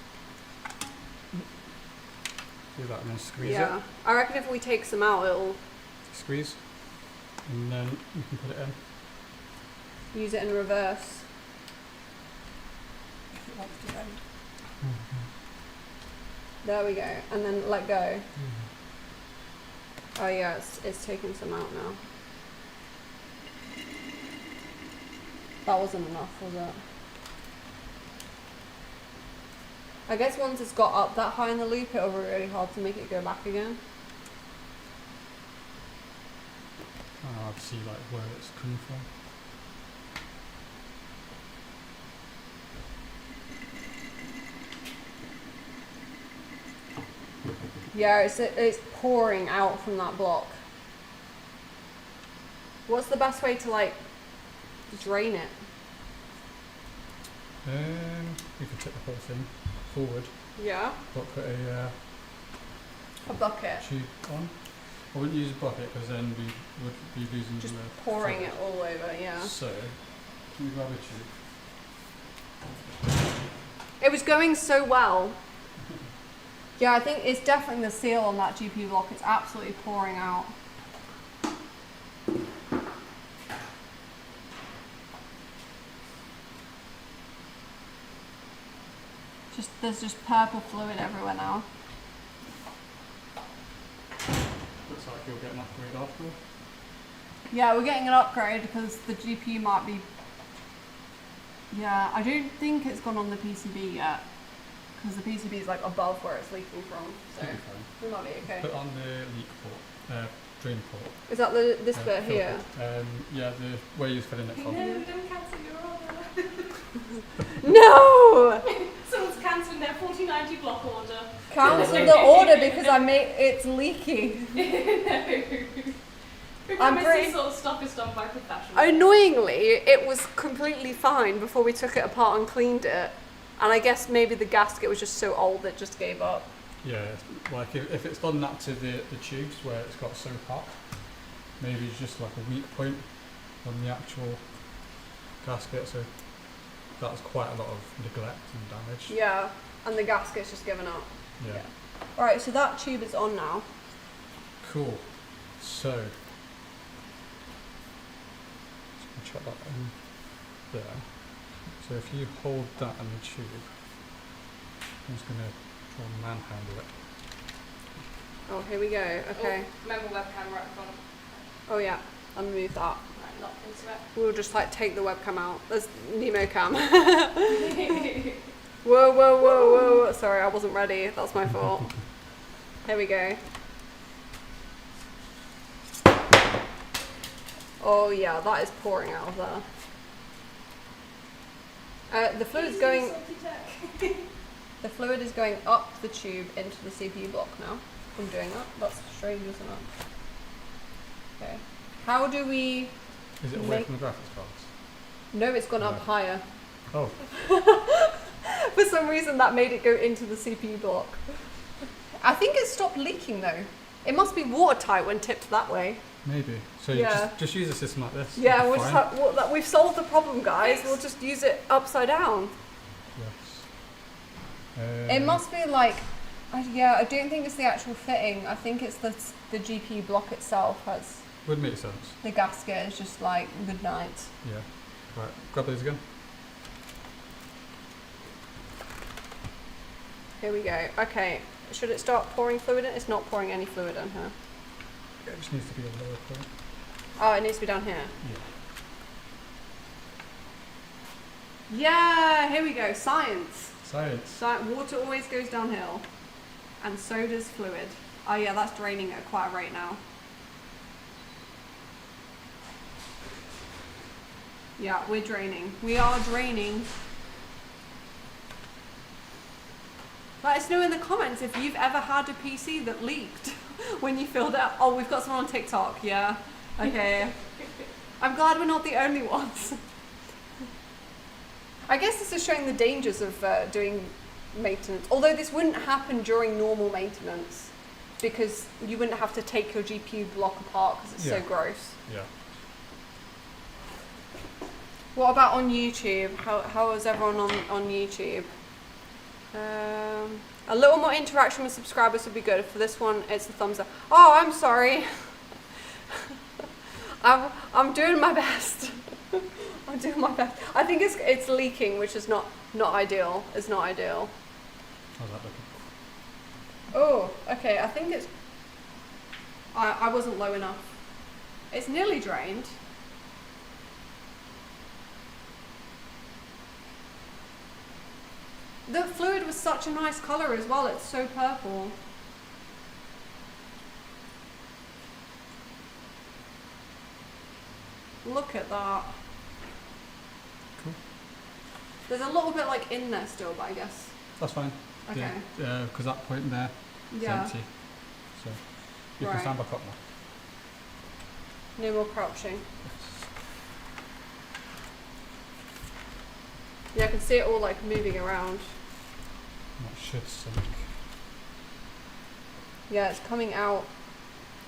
do that and then squeeze Yeah. it. I reckon if we take some out, it'll Squeeze, and then you can put it in. use it in reverse. There we go. And then let go. Oh yeah, it's taking some out now. That wasn't enough, was it? I guess once it's got up that high in the loop, it'll be really hard to make it go back again. I'll see like where it's coming from. Yeah, it's pouring out from that block. What's the best way to like drain it? You can tip the whole thing forward, Yeah. but put a A bucket. tube on. I wouldn't use a bucket because then we would be losing Just the pouring fluid. it all over, yeah. So, can you grab a tube? It was going so well. Yeah, I think it's definitely the seal on that GPU block. It's absolutely pouring out. There's just purple fluid everywhere now. Looks like you'll get an upgrade after. Yeah, we're getting an upgrade because the GPU might be... Yeah, I don't think it's gone on the PCB yet. Because the PCB is like above where it's leaking from. So we might be okay. Put on the leak port, drain port. Is that this bit here? Yeah, where you're filling it from. No, don't cancel your order. No! Someone's cancelling their 4090 block order. Cancel the order because it's leaking. I'm pretty sort of stuff is done by professionals. Annoyingly, it was completely fine before we took it apart and cleaned it. And I guess maybe the gasket was just so old that it just gave up. Yeah, like if it's done that to the tubes where it's got so hot, maybe it's just like a weak point on the actual gasket, so that's quite a lot of neglect and damage. Yeah, and the gasket's just given up. Yeah. Alright, so that tube is on now. Cool. So, just chuck that in there. So if you hold that in the tube, I'm just going to try and manhandle it. Oh, here we go. Okay. Oh, remember webcam right in front. Oh yeah, I'll move that. Right, lock into it. We'll just like take the webcam out. There's Nemo cam. Whoa, whoa, whoa, whoa. Sorry, I wasn't ready. That's my fault. Here we go. Oh yeah, that is pouring out of there. The fluid's going. The fluid is going up the tube into the CPU block now. I'm doing that. That's strange, isn't it? Okay. How do we? Is it away from the graphics cards? No, it's gone up higher. Oh. For some reason, that made it go into the CPU block. I think it stopped leaking though. It must be watertight when tipped that way. Maybe. So Yeah. you just use a system like this. Yeah, we'll just we've solved the problem, guys. We'll just use it upside down. Yes. It must be like, I don't think it's the actual fitting. I think it's the GPU block itself has Would make sense. the gasket is just like good night. Yeah. Right. Grab those again. Here we go. Okay, should it start pouring fluid in? It's not pouring any fluid in here. It just needs to be a lower point. Oh, it needs to be down here. Yeah. Yeah, here we go. Science. Science. Water always goes downhill, and so does fluid. Oh yeah, that's draining at quite a rate now. Yeah, we're draining. We are draining. Let us know in the comments if you've ever had a PC that leaked when you filled it up. Oh, we've got someone on TikTok, yeah. Okay. I'm glad we're not the only ones. I guess this is showing the dangers of doing maintenance. Although this wouldn't happen during normal maintenance because you wouldn't have to take your GPU block apart because it's so gross. Yeah. What about on YouTube? How is everyone on YouTube? A little more interaction with subscribers would be good. For this one, it's a thumbs up. Oh, I'm sorry. I'm doing my best. I'm doing my best. I think it's leaking, which is not ideal. It's not ideal. How's that looking? Oh, okay. I think it's. I wasn't low enough. It's nearly drained. The fluid was such a nice colour as well. It's so purple. Look at that. Cool. There's a little bit like in there still, but I guess. That's fine. Okay. Because that point there is empty. So you can stand back up now. No more crouching. Yeah, I can see it all like moving around. That should sink. Yeah, it's coming out.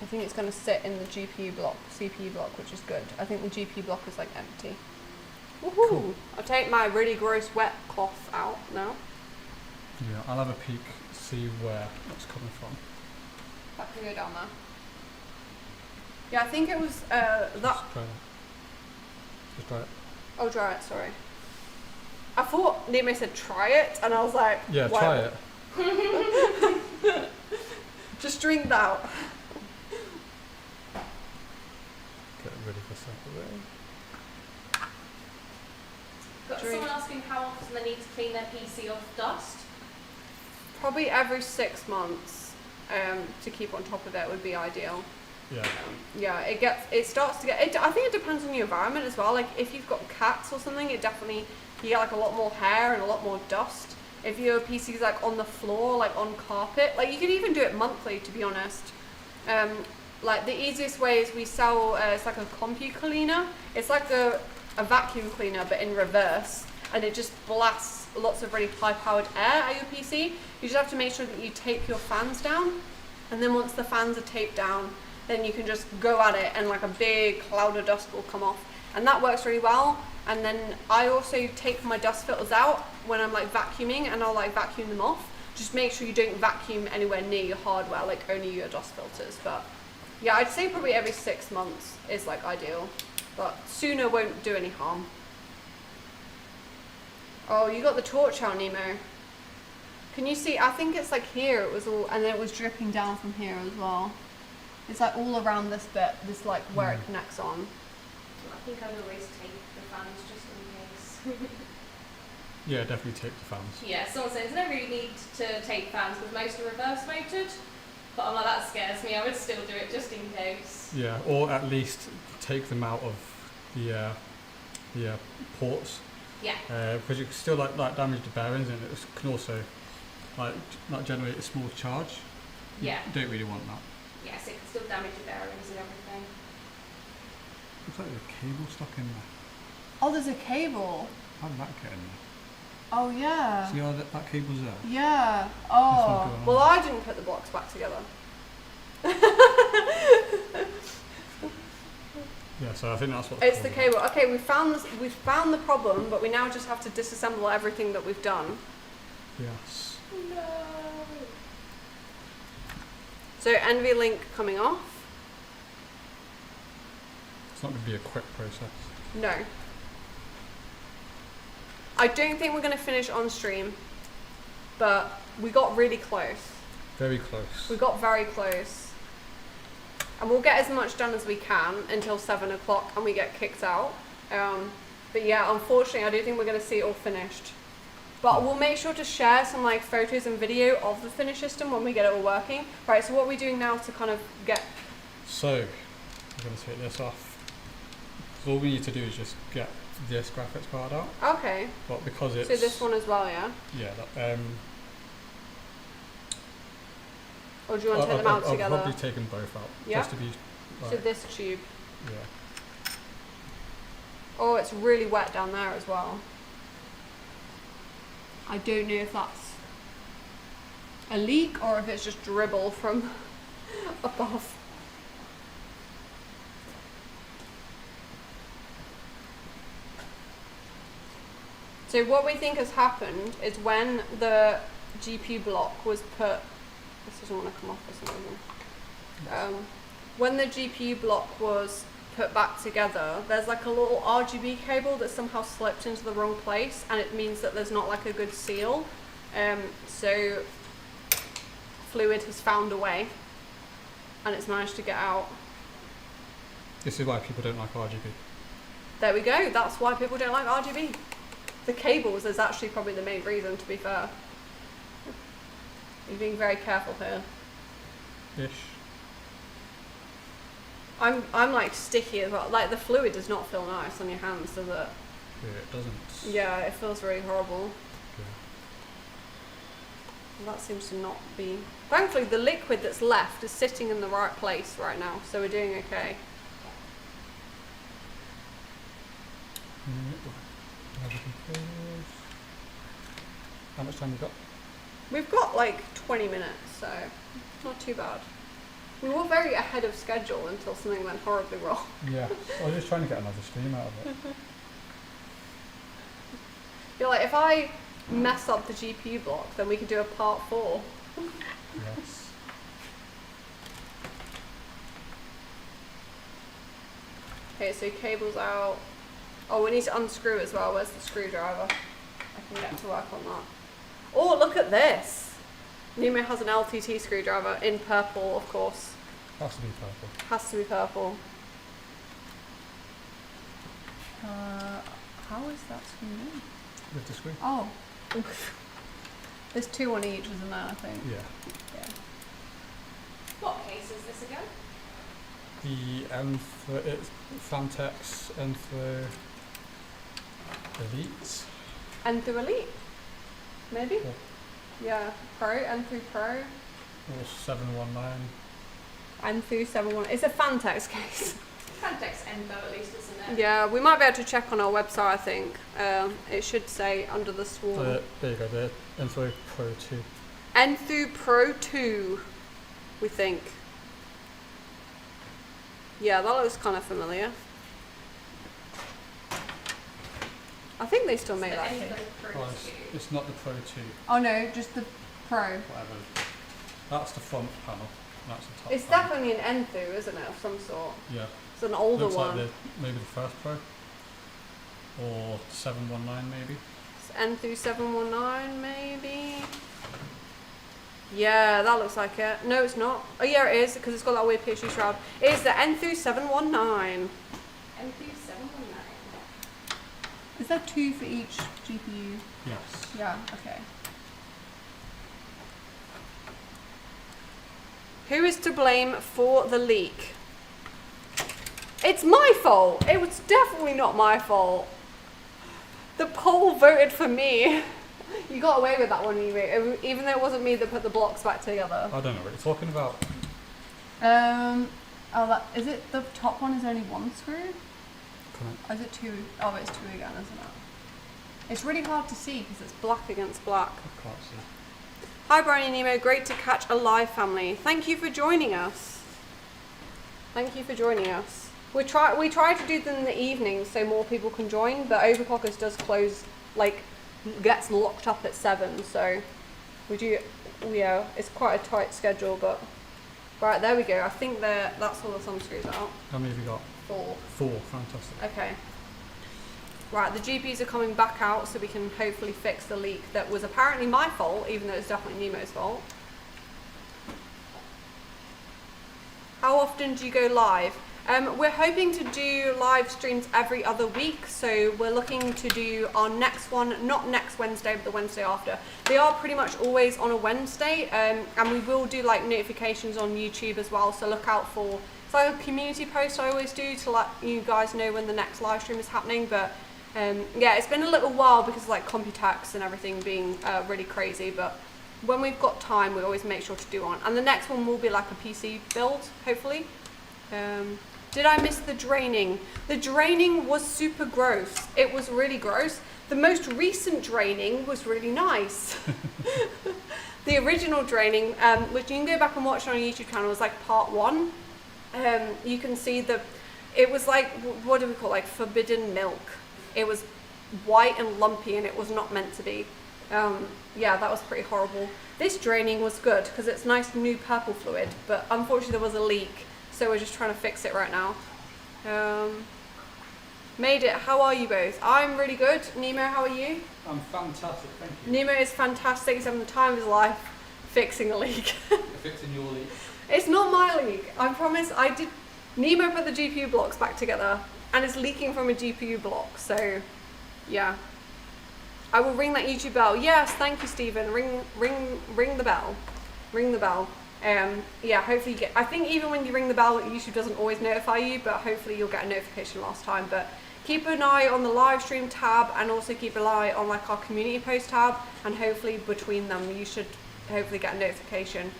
I think it's going to sit in the CPU block, which is good. I think the GPU block is like empty. Woohoo! Cool. I'll take my really gross wet cloth out now. Yeah, I'll have a peek, see where that's coming from. That could go down there. Yeah, I think it was that. Just try it. Just try it. Oh, try it. Sorry. I thought Nemo said try it, and I was like, Yeah, what? try it. Just drink that. Get ready for Saturday. Got Drink. someone asking how often they need to clean their PC off dust. Probably every 6 months. To keep on top of it would be ideal. Yeah. Yeah, it starts to get. I think it depends on your environment as well. Like if you've got cats or something, it definitely you get like a lot more hair and a lot more dust. If your PC's like on the floor, like on carpet, like you can even do it monthly. To be honest, like the easiest way is we sell. It's like a compucleaner. It's like a vacuum cleaner but in reverse, and it just blasts lots of really high-powered air at your PC. You just have to make sure that you tape your fans down, and then once the fans are taped down, then you can just go at it and like a big cloud of dust will come off, and that works really well. And then I also take my dust filters out when I'm like vacuuming, and I'll like vacuum them off. Just make sure you don't vacuum anywhere near your hardware, like only your dust filters. But yeah, I'd say probably every 6 months is like ideal, but sooner won't do any harm. Oh, you got the torch out, Nemo. Can you see? I think it's like here it was all, and then it was dripping down from here as well. It's like all around this bit, this like where it connects on. I think I'd always take the fans just in case. Yeah, definitely take the fans. Yeah, someone says there's no really need to take fans because most are reverse motored. But I'm like, that scares me. I would still do it just in case. Yeah, or at least take them out of the ports. Yeah. Because you can still like damage the bearings, and it can also like not generate a small charge. Yeah. You don't really want that. Yes, it can still damage your bearings and everything. Looks like there's a cable stuck in there. Oh, there's a cable. How did that get in there? Oh yeah. See how that cable's there? Yeah. This Oh. one going on. Well, I didn't put the blocks back together. Yeah, so I think that's what It's the cable. Okay, we found this. We found the problem, but we now just have to disassemble everything that we've done. Yes. No. So NV link coming off. It's not going to be a quick process. No. I don't think we're going to finish on stream, but we got really close. Very close. We got very close. And we'll get as much done as we can until 7 o'clock and we get kicked out. But yeah, unfortunately, I don't think we're going to see it all finished. But we'll make sure to share some like photos and video of the finished system when we get it all working. Right, so what are we doing now to kind of get... So, I'm going to take this off. So all we need to do is just get this graphics card out. Okay. But because it's... So this one as well, yeah? Yeah, Or do you want to take them out together? I'll probably take them both out. Yeah? Just to be... So Like, this tube. yeah. Oh, it's really wet down there as well. I don't know if that's a leak or if it's just dribble from above. So what we think has happened is when the GPU block was put... This doesn't want to come off for some reason. When the GPU block was put back together, there's like a little RGB cable that somehow slipped into the wrong place, and it means that there's not like a good seal. So fluid has found a way and it's managed to get out. This is why people don't like RGB. There we go, that's why people don't like RGB. The cables is actually probably the main reason, to be fair. You're being very careful here. Ish. I'm like sticky as well. Like the fluid does not feel nice on your hands, does it? Yeah, it doesn't. Yeah, it feels really horrible. Yeah. Well, that seems to not be... Thankfully, the liquid that's left is sitting in the right place right now, so we're doing okay. How much time have we got? We've got like 20 minutes, so not too bad. We were very ahead of schedule until something went horribly wrong. Yeah, I was just trying to get another stream out of it. You're like, if I mess up the GPU block, then we can do a part 4. Yes. Okay, so cable's out. Oh, we need to unscrew as well. Where's the screwdriver? I can get to work on that. Oh, look at this. Nemo has an LTT screwdriver in purple, of course. Has to be purple. Has to be purple. How is that screwed in? With the screw? Oh. There's 2 on each, isn't there, I think? Yeah. What case is this again? The it's Fantex Enthro Elite. N3 Elite? Maybe? Yeah. Yeah. Pro, N3 Pro. Or 719. N3 71. It's a Fantex case. Fantex Endo at least, isn't it? Yeah, we might be able to check on our website, I think. It should say under the swarm. There you go, the Enthro Pro 2. N3 Pro 2, we think. Yeah, that looks kind of familiar. I think they still make that case. Oh, it's not the Pro 2, Oh no, just the Pro. whatever. That's the front panel. That's the top It's panel. definitely an N2, isn't it, of some sort? Yeah. It's an older Looks one. like maybe the first Pro. Or 719 maybe. It's N2 719, maybe? Yeah, that looks like it. No, it's not. Oh yeah, it is, because it's got that weird picture shroud. It is the N2 719. N2 719. Is there 2 for each GPU? Yes. Yeah, okay. Who is to blame for the leak? It's my fault. It was definitely not my fault. The poll voted for me. You got away with that one, even though it wasn't me that put the blocks back together. I don't know what you're talking about. Oh, that is it. The top one is only 1 screw. Correct. Or is it 2? Oh, it's 2 again, isn't it? It's really hard to see because it's black against black. I can't see. Hi Briony and Nemo, great to catch a live family. Thank you for joining us. Thank you for joining us. We try to do them in the evening so more people can join, but Overclockers does close, like, gets locked up at 7, so we do, yeah, it's quite a tight schedule, but right, there we go. I think that's all the thumb screws out. How many have you got? 4. 4, fantastic. Okay. Right, the GPs are coming back out so we can hopefully fix the leak that was apparently my fault, even though it's definitely Nemo's fault. How often do you go live? We're hoping to do live streams every other week, so we're looking to do our next one, not next Wednesday, but the Wednesday after. They are pretty much always on a Wednesday, and we will do like notifications on YouTube as well, so look out for, it's like a community post I always do to let you guys know when the next live stream is happening, but yeah, it's been a little while because of like Computex and everything being really crazy, but when we've got time, we always make sure to do one. And the next one will be like a PC build, hopefully. Did I miss the draining? The draining was super gross. It was really gross. The most recent draining was really nice. The original draining, which you can go back and watch on our YouTube channel, was like part 1. You can see it was like, what do we call it? Like forbidden milk. It was white and lumpy and it was not meant to be. Yeah, that was pretty horrible. This draining was good because it's nice new purple fluid, but unfortunately there was a leak. So we're just trying to fix it right now. Made it. How are you both? I'm really good. Nemo, how are you? I'm fantastic, thank you. Nemo is fantastic. He's having the time of his life fixing a leak. Fixing your leak. It's not my leak. I promise. Nemo put the GPU blocks back together and it's leaking from a GPU block. So, yeah. I will ring that YouTube bell. Yes, thank you, Stephen. Ring the bell. Ring the bell. Yeah, hopefully you get, I think even when you ring the bell, YouTube doesn't always notify you, but hopefully you'll get a notification last time. But keep an eye on the live stream tab and also keep an eye on like our community post tab, and hopefully between them you should hopefully get a notification.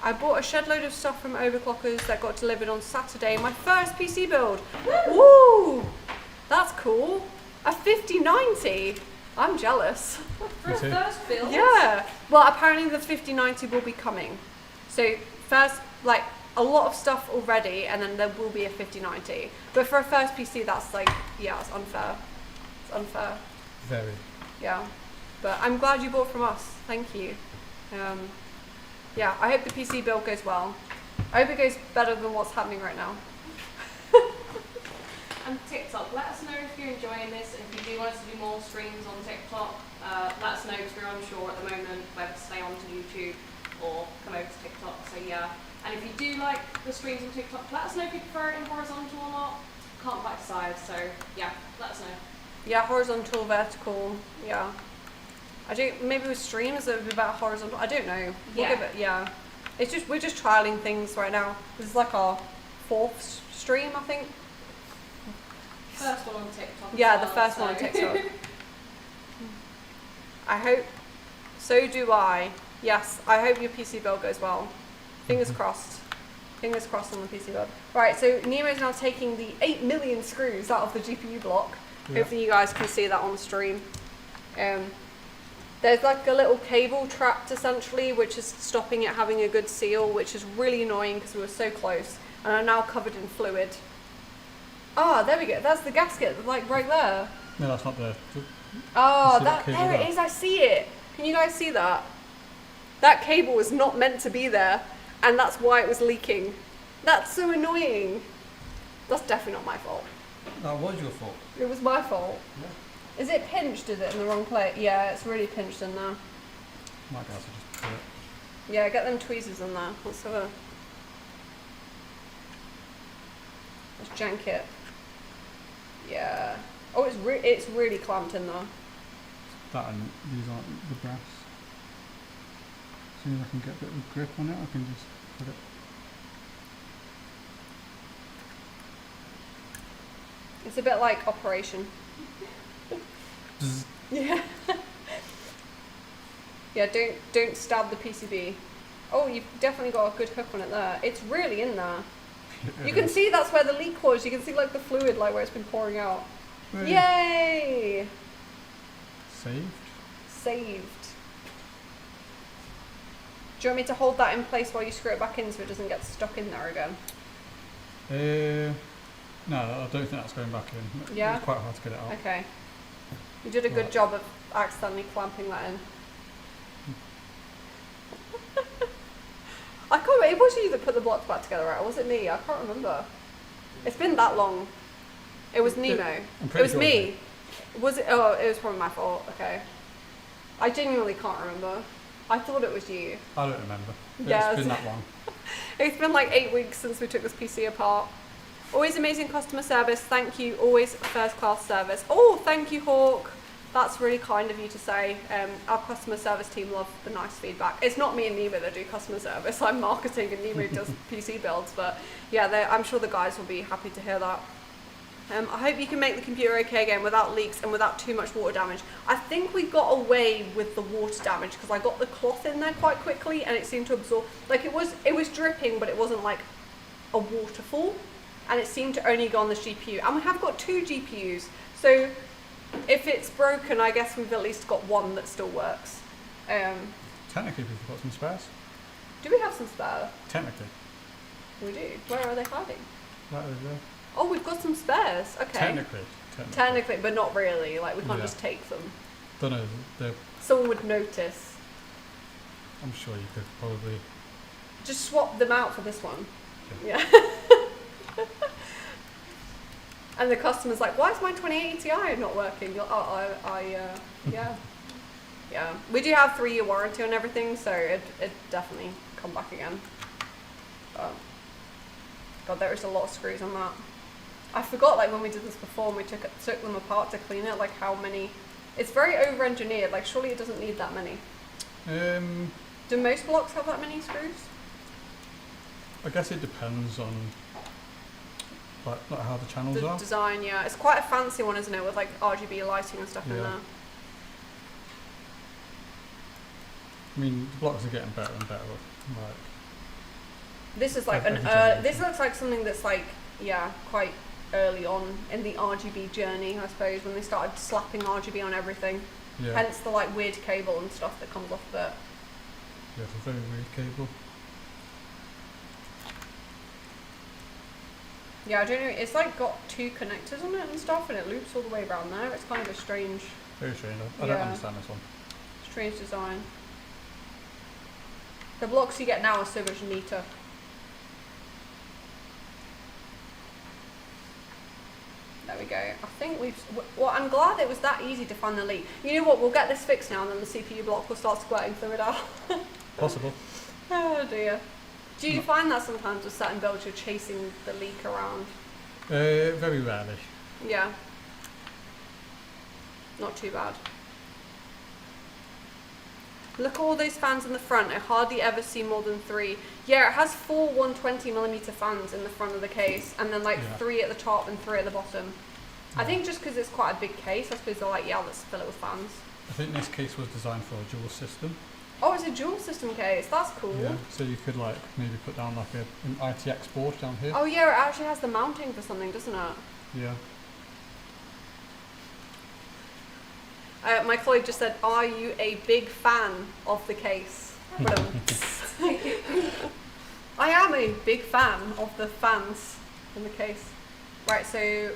I bought a shed load of stuff from Overclockers that got delivered on Saturday. My first PC build. Woo! That's cool. A 5090. I'm jealous. For a first build? Yeah. Well, apparently the 5090 will be coming. So first, like a lot of stuff already, and then there will be a 5090. But for a first PC, that's like, yeah, it's unfair. It's unfair. Very. Yeah. But I'm glad you bought from us. Thank you. Yeah, I hope the PC build goes well. I hope it goes better than what's happening right now. And TikTok, let us know if you're enjoying this. If you do want us to do more streams on TikTok, let us know because we're unsure at the moment whether to stay on to YouTube or come over to TikTok. So yeah, and if you do like the streams on TikTok, let us know if you prefer it in horizontal or not. Can't quite decide, so yeah, let us know. Yeah, horizontal, vertical, yeah. I do, maybe with streams it would be about horizontal, I don't know. We'll give it, yeah. It's just, we're just trialing things right now. This is like our 4th stream, I think. First one on TikTok. Yeah, the first one on TikTok. I hope, so do I. Yes, I hope your PC build goes well. Fingers crossed. Fingers crossed on the PC build. Right, so Nemo's now taking the 8 million screws out of the GPU block. Yeah. Hopefully you guys can see that on the stream. There's like a little cable trapped essentially, which is stopping it having a good seal, which is really annoying because we were so close. And are now covered in fluid. Ah, there we go. That's the gasket, like right there. No, that's not there. Oh, See that that cable there it there? is. I see it. Can you guys see that? That cable was not meant to be there, and that's why it was leaking. That's so annoying. That's definitely not my fault. That was your fault. It was my fault. Yeah. Is it pinched? Is it in the wrong place? Yeah, it's really pinched in there. Might be able to just put it. Yeah, get them tweezers in there. Let's have a. Let's jank it. Yeah. Oh, it's really clamped in there. That and these aren't the brass. As soon as I can get a bit of grip on it, I can just put it. It's a bit like Operation. Zzz. Yeah. Yeah, don't stab the PCB. Oh, you've definitely got a good hook on it there. It's really in there. You can see that's where the leak was. You can see like the fluid, like where it's been pouring out. Wait. Yay! Saved? Saved. Do you want me to hold that in place while you screw it back in so it doesn't get stuck in there again? No, I don't think that's going back in. Yeah? It's quite hard to get it out. Okay. You did a good Right. job of accidentally clamping that in. I can't remember. It was you that put the blocks back together, right? Or was it me? I can't remember. It's been that long. It was Nemo. I'm It pretty was sure me. Was it? Oh, it was probably my fault. Okay. I genuinely can't remember. I thought it was you. I don't remember. Yeah, It's been that long. It's been like 8 weeks since we took this PC apart. Always amazing customer service. Thank you. Always first class service. Oh, thank you, Hawk. That's really kind of you to say. Our customer service team love the nice feedback. It's not me and Nemo that do customer service. I'm marketing and Nemo does PC builds. But yeah, I'm sure the guys will be happy to hear that. I hope you can make the computer okay again without leaks and without too much water damage. I think we got away with the water damage because I got the cloth in there quite quickly and it seemed to absorb. Like it was dripping, but it wasn't like a waterfall, and it seemed to only go on the GPU. And we have got 2 GPUs, so if it's broken, I guess we've at least got one that still works. Technically, we've got some spares. Do we have some spare? Technically. We do. Where are they hiding? Right over there. Oh, we've got some spares. Okay. Technically. But not really. Like we can't Yeah. just take them. Don't know. Someone would notice. I'm sure you could probably. Just swap them out for this one. Yeah. And the customer's like, why is my 2080 Ti not working? You're, yeah. Yeah. We do have 3-year warranty on everything, so it'd definitely come back again. But, God, there is a lot of screws on that. I forgot, like, when we did this before and we took them apart to clean it, like, how many... It's very over-engineered, like, surely it doesn't need that many. Do most blocks have that many screws? I guess it depends on like how the channels The are. design, yeah. It's quite a fancy one, isn't it, with, like, RGB lighting and stuff in Yeah. there. I mean, the blocks are getting better and better. Like, This is like Every an generation. this looks like something that's like, yeah, quite early on in the RGB journey, I suppose, when they started slapping RGB on everything. yeah, Hence the like weird cable and stuff that comes off of it. yeah, it's a very weird cable. Yeah, I don't know, it's like got 2 connectors on it and stuff and it loops all the way around there. It's kind of a strange Very strange. I don't Yeah. understand this one. design. The blocks you get now are so much neater. There we go. I think well, I'm glad it was that easy to find the leak. You know what, we'll get this fixed now and then the CPU block will start squirting fluid out. Possible. Oh dear. Do you find that sometimes with certain builds you're chasing the leak around? Very rarely. Yeah. Not too bad. Look at all those fans in the front. I hardly ever see more than 3. Yeah, it has 4 120mm fans in the front of the case, and then like 3 at the top and 3 at the bottom. I think just because it's quite a big case, I suppose they're like, yeah, let's fill it with fans. I think this case was designed for a dual system. Oh, it's a dual system case. That's cool. Yeah, so you could like maybe put down like an ITX board down here. Oh yeah, it actually has the mounting for something, doesn't it? Yeah. My colleague just said, are you a big fan of the case? I am a big fan of the fans in the case. Right, so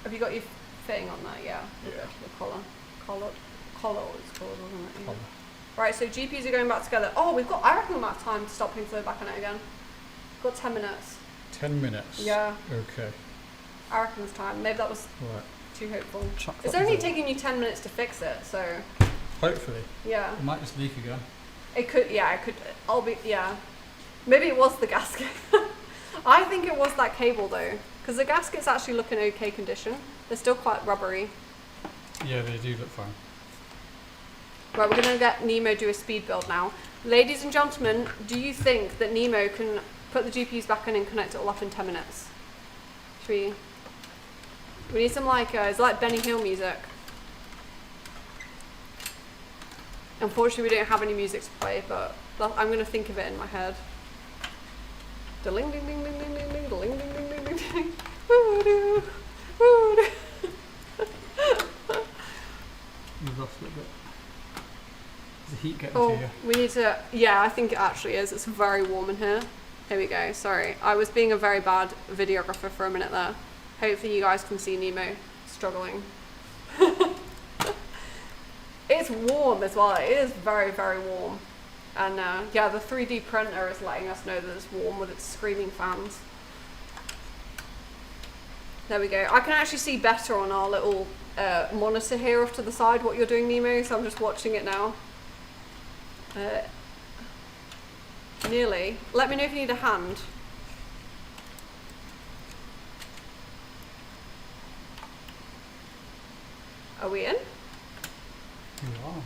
have you got your fitting on that? Yeah. Yeah. The collar it's called, wasn't it? Yeah. Collar. Right, so GPs are going back together. Oh, I reckon we've got time to stop putting fluid back on it again. Got 10 minutes. 10 minutes? Yeah. Okay. I reckon it's time. Maybe that was Right. too hopeful. Chuck It's that only in. taking you 10 minutes to fix it, so Hopefully. yeah. It might just leak again. It could, yeah, it could, yeah. Maybe it was the gasket. I think it was that cable though, because the gaskets actually look in okay condition. They're still quite rubbery. Yeah, they do look fine. Right, we're going to let Nemo do a speed build now. Ladies and gentlemen, do you think that Nemo can put the GPUs back in and connect it all up in 10 minutes? Should we need some like, it's like Benny Hill music. Unfortunately, we don't have any music to play, but I'm going to think of it in my head. Ding ding ding ding ding ding ding ding ding ding ding ding ding. Woo-doo, woo-doo. You've lost a little bit. Is the heat getting Oh, to you? we need to, yeah, I think it actually is. It's very warm in here. Here we go, sorry. I was being a very bad videographer for a minute there. Hopefully you guys can see Nemo struggling. It's warm as well. It is very, very warm. And yeah, the 3D printer is letting us know that it's warm with its screaming fans. There we go. I can actually see better on our little monitor here off to the side what you're doing, Nemo, so I'm just watching it now. Nearly. Let me know if you need a hand. Are we in? You are.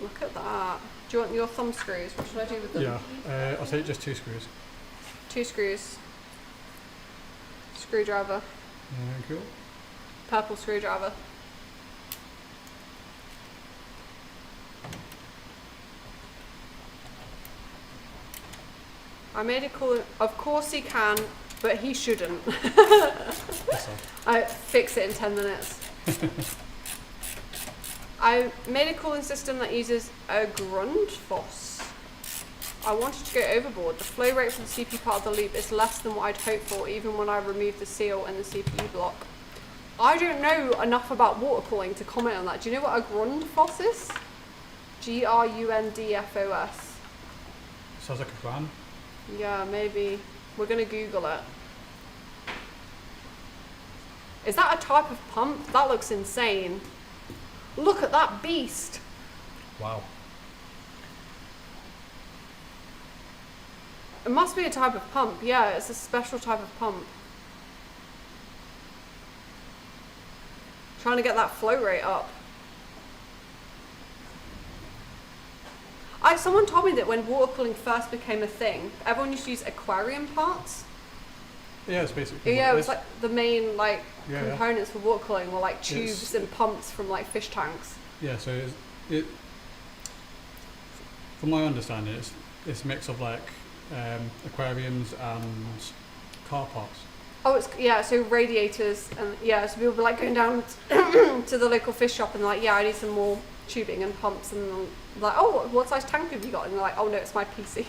Look at that. Do you want your thumb screws? What should I do with them? Yeah, I'll take just 2 screws. 2 screws. Screwdriver. Yeah, cool. Purple screwdriver. I made it cool. Of course he can, but he shouldn't. That's all. I fix it in 10 minutes. I made a cooling system that uses a Grundfos. I wanted to go overboard. The flow rate for the CPU part of the loop is less than what I'd hoped for, even when I removed the seal in the CPU block. I don't know enough about water cooling to comment on that. Do you know what a Grundfos is? Grundfos. Sounds like a plan. Yeah, maybe. We're going to Google it. Is that a type of pump? That looks insane. Look at that beast. Wow. It must be a type of pump. Yeah, it's a special type of pump. Trying to get that flow rate up. Someone told me that when water cooling first became a thing, everyone used to use aquarium parts. Yeah, it's basically. Yeah, what it was like the main components for water cooling were like tubes and pumps from like fish tanks. Yeah, so from my understanding, it's a mix of like aquariums and car parts. Oh, so radiators and so people were like going down to the local fish shop and like, yeah, I need some more tubing and pumps, and then like, oh, what size tank have you got? And they're like, oh no, it's my PC.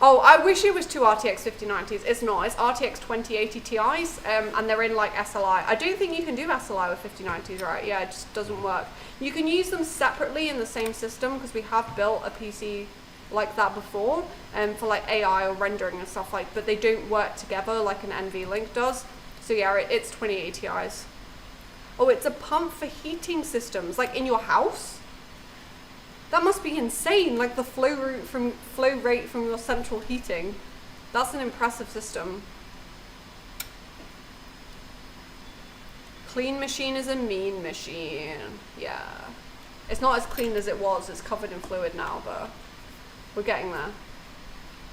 Oh, I wish it was two RTX 5090s. It's not. It's RTX 2080 Ti's, and they're in like SLI. I don't think you can do SLI with 5090s, right? Yeah, it just doesn't work. You can use them separately in the same system because we have built a PC like that before, for like AI or rendering and stuff like. But they don't work together like an NVLink does. So yeah, it's 2080 Ti's. Oh, it's a pump for heating systems, like in your house. That must be insane, like the flow rate from your central heating. That's an impressive system. Clean machine is a mean machine. Yeah. It's not as clean as it was, it's covered in fluid now, but we're getting there.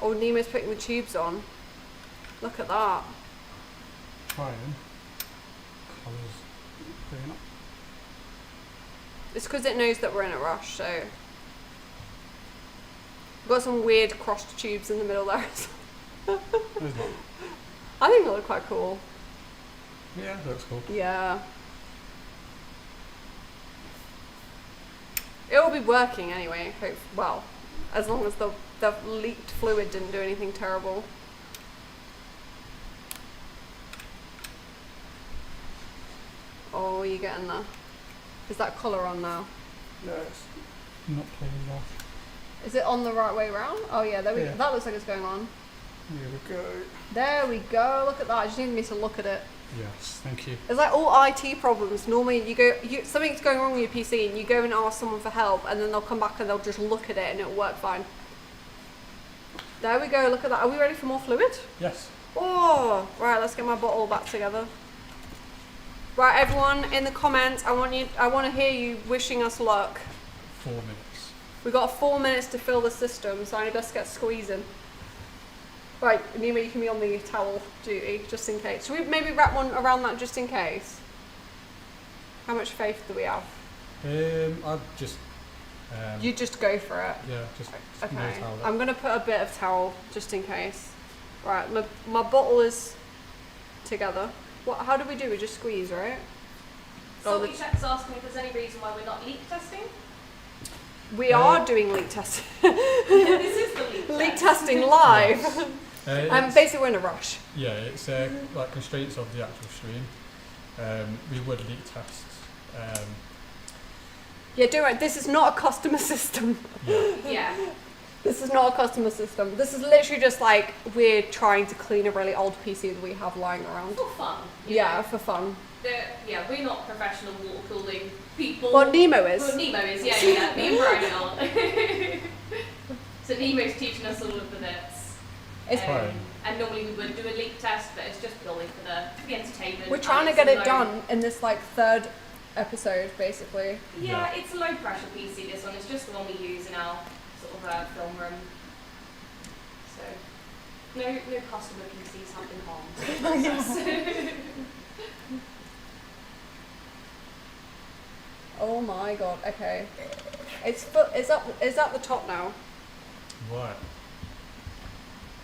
Oh, Nemo's putting the tubes on. Look at that. Trying. Colours bringing up. It's because it knows that we're in a rush, so. We've got some weird crossed tubes in the middle there. There's not. I think they look quite cool. Yeah, that looks cool. Yeah. It will be working anyway, well, as long as the leaked fluid didn't do anything terrible. Oh, you're getting there. Is that colour on now? Yeah, it's not playing off. Is it on the right way round? Oh yeah, there we go. That looks like it's going on. Here we go. There we go. Look at that. I just need me to look at it. Yes, thank you. It's like all IT problems. Normally something's going wrong with your PC and you go and ask someone for help and then they'll come back and they'll just look at it and it'll work fine. There we go. Look at that. Are we ready for more fluid? Yes. Oh, right. Let's get my bottle back together. Right, everyone, in the comments, I want to hear you wishing us luck. 4 minutes. We've got 4 minutes to fill the system, so I need us to get squeezing. Right, Nemo, you can be on the towel duty, just in case. Should we maybe wrap one around that just in case? How much faith do we have? I'd just... you just go for it. Yeah, just okay. no towel. I'm going to put a bit of towel, just in case. Right, my bottle is together. How do we do? We just squeeze, right? Somebody check's asking if there's any reason why we're not leak testing. We are doing leak testing. This is the leak Leak test. testing live. Basically, we're in a rush. Yeah, it's like constraints of the actual stream. We would leak test. Yeah, don't worry. This is not a customer system. Yeah. This is not a customer system. This is literally just like we're trying to clean a really old PC that we have lying around. For fun. Yeah, for fun. Yeah, we're not professional water cooling people. Well, Nemo is. Well, Nemo is, yeah. Me and Briony aren't. So Nemo's teaching us all of the bits. It's fine. And normally we would do a leak test, but it's just purely for the entertainment. We're trying to get it done in this like third episode, basically. Yeah, it's a low pressure PC. This one, it's just the one we use in our sort of film room. So no customer PCs have been harmed. Oh my god. Okay. It's at the top now. What?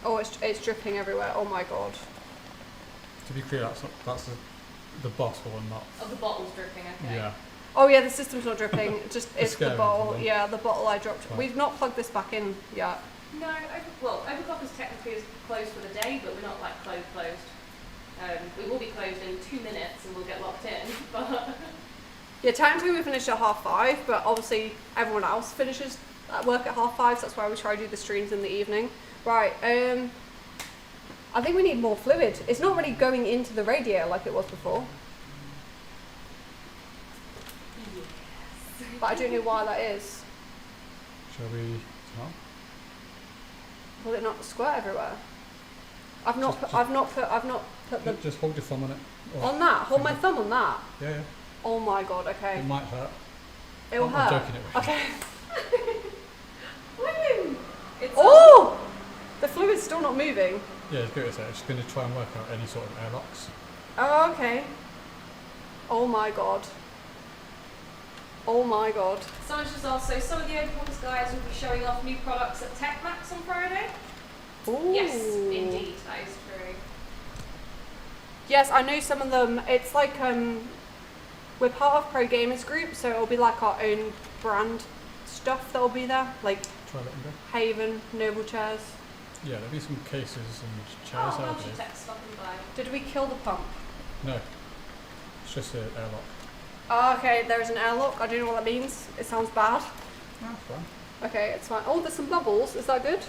Oh, it's dripping everywhere. Oh my god. To be clear, that's the bottle and not. Oh, the bottle's dripping. Okay. Yeah. Oh yeah, the system's not dripping. It's the scary, bottle. isn't it? Yeah, the bottle I dropped. Right. We've not plugged this back in yet. No, Overclockers technically is closed for the day, but we're not like closed. We will be closed in 2 minutes and we'll get locked in. But Yeah, technically we finish at 5:30, but obviously everyone else finishes at work at 5:30, so that's why we try to do the streams in the evening. Right, I think we need more fluid. It's not really going into the radiator like it was before. yes. But I don't know why that is. Shall we? No? Will it not squirt everywhere? I've not put the Just hold your thumb on it. Or on that. Hold my thumb on that. Yeah. Oh my god. Okay. It might hurt. It'll I'm hurt. joking, it will. Okay. Woo! It's Oh! The fluid's still not moving. Yeah, it's good. It's just going to try and work out any sort of airlocks. Oh, okay. Oh my god. Oh my god. Someone's just asked, so some of the Overclockers guys will be showing off new products at TechMax on Friday? Ooh. Yes, indeed, that is true. Yes, I know some of them. It's like we're part of Pro Gamers Group, so it'll be like our own brand stuff that'll be there, like Try letting go. Haven, Noble Chairs. Yeah, there'll be some cases and chairs, I believe. Logitech stop and buy. Did we kill the pump? No, it's just an airlock. Oh, okay, there is an airlock. I don't know what that means. It sounds bad. Ah, fine. Okay, it's fine. Oh, there's some bubbles. Is that good?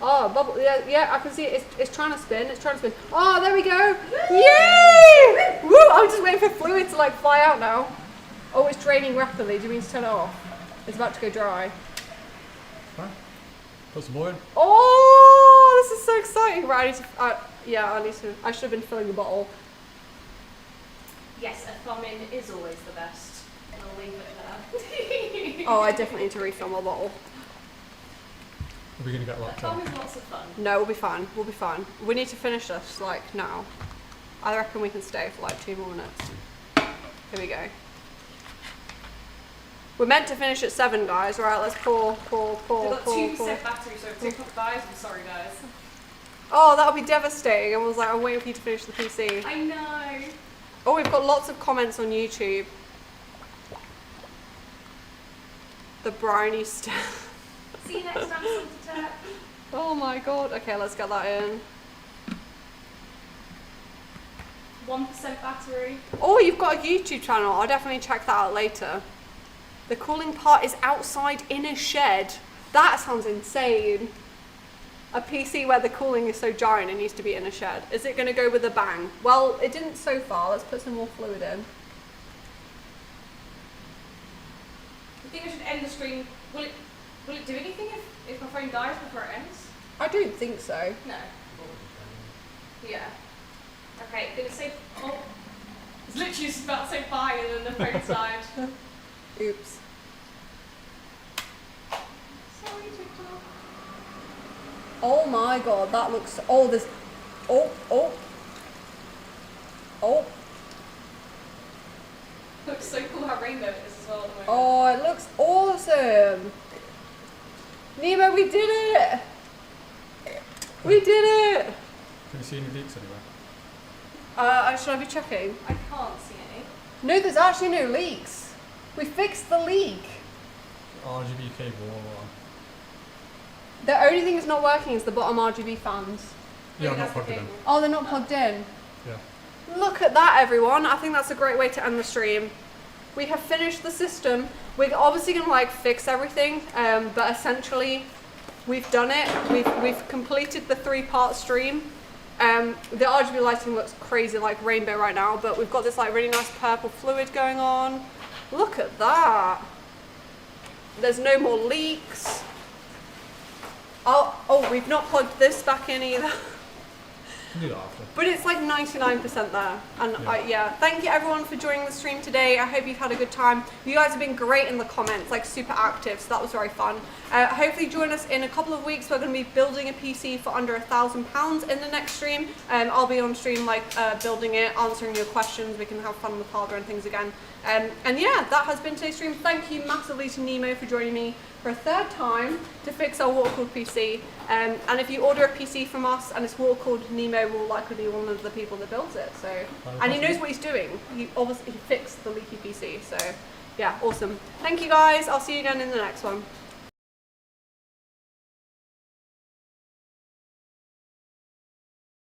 Oh, bubble. Yeah, yeah, I can see it. It's trying to spin. It's trying to spin. Oh, there we go. Yay! Woo! I'm just waiting for fluid to like fly out now. Oh, it's draining rapidly. Do you mean to turn it off? It's about to go dry. Fine. Put some oil in. Oh, this is so exciting. Right, I need to. Yeah, I should have been filling the bottle. Yes, a thumb in is always the best. And I'll leave it there. Oh, I definitely need to refill my bottle. Are we going to get A locked thumb in? is lots of fun. No, we'll be fine. We'll be fine. We need to finish this like now. I reckon we can stay for like 2 more minutes. Here we go. We're meant to finish at 7, guys. Right, let's pour. We've got 2% battery, so if TikTok dies, I'm sorry, guys. Oh, that'll be devastating. I was like, I'm waiting for you to finish the PC. I know. Oh, we've got lots of comments on YouTube. The briny stuff. See you next time, Salty. Oh my god. Okay, let's get that in. 1% battery. Oh, you've got a YouTube channel. I'll definitely check that out later. The cooling part is outside in a shed. That sounds insane. A PC where the cooling is so giant it needs to be in a shed. Is it going to go with a bang? Well, it didn't so far. Let's put some more fluid in. I think I should end the stream. Will it do anything if my phone dies before it ends? I don't think so. No. Yeah. Okay, gonna say. Oh, it's literally just about to say bye and then the phone's died. Oops. Sorry, TikTok. Oh my god, that looks. Oh, there's. Oh. Looks so cool how rainbow it is as well at the moment. Oh, it looks awesome. Nemo, we did it. We did it. Can you see any leaks anywhere? Should I be checking? I can't see any. No, there's actually no leaks. We fixed the leak. RGB cable or... The only thing that's not working is the bottom RGB fans. Yeah, I'm not that's the plugged in. cable. Oh, they're not plugged in. Yeah. Look at that, everyone. I think that's a great way to end the stream. We have finished the system. We're obviously going to like fix everything, but essentially we've done it. We've completed the 3-part stream. The RGB lighting looks crazy like rainbow right now, but we've got this like really nice purple fluid going on. Look at that. There's no more leaks. Oh, we've not plugged this back in either. Can do that after. But it's like 99% there. And yeah, thank you everyone for joining the stream today. I hope you've had a good time. You guys have been great in the comments, like super active, so that was very fun. Hopefully join us in a couple of weeks. We're going to be building a PC for under £1,000 in the next stream. I'll be on stream like building it, answering your questions. We can have fun with hardware and things again. And yeah, that has been today's stream. Thank you massively to Nemo for joining me for a 3rd time to fix our water-cooled PC. And if you order a PC from us and it's water-cooled, Nemo will likely be one of the people that builds it. So, and he knows what he's doing. He fixed the leaky PC. So yeah, awesome. Thank you guys. I'll see you again in the next one.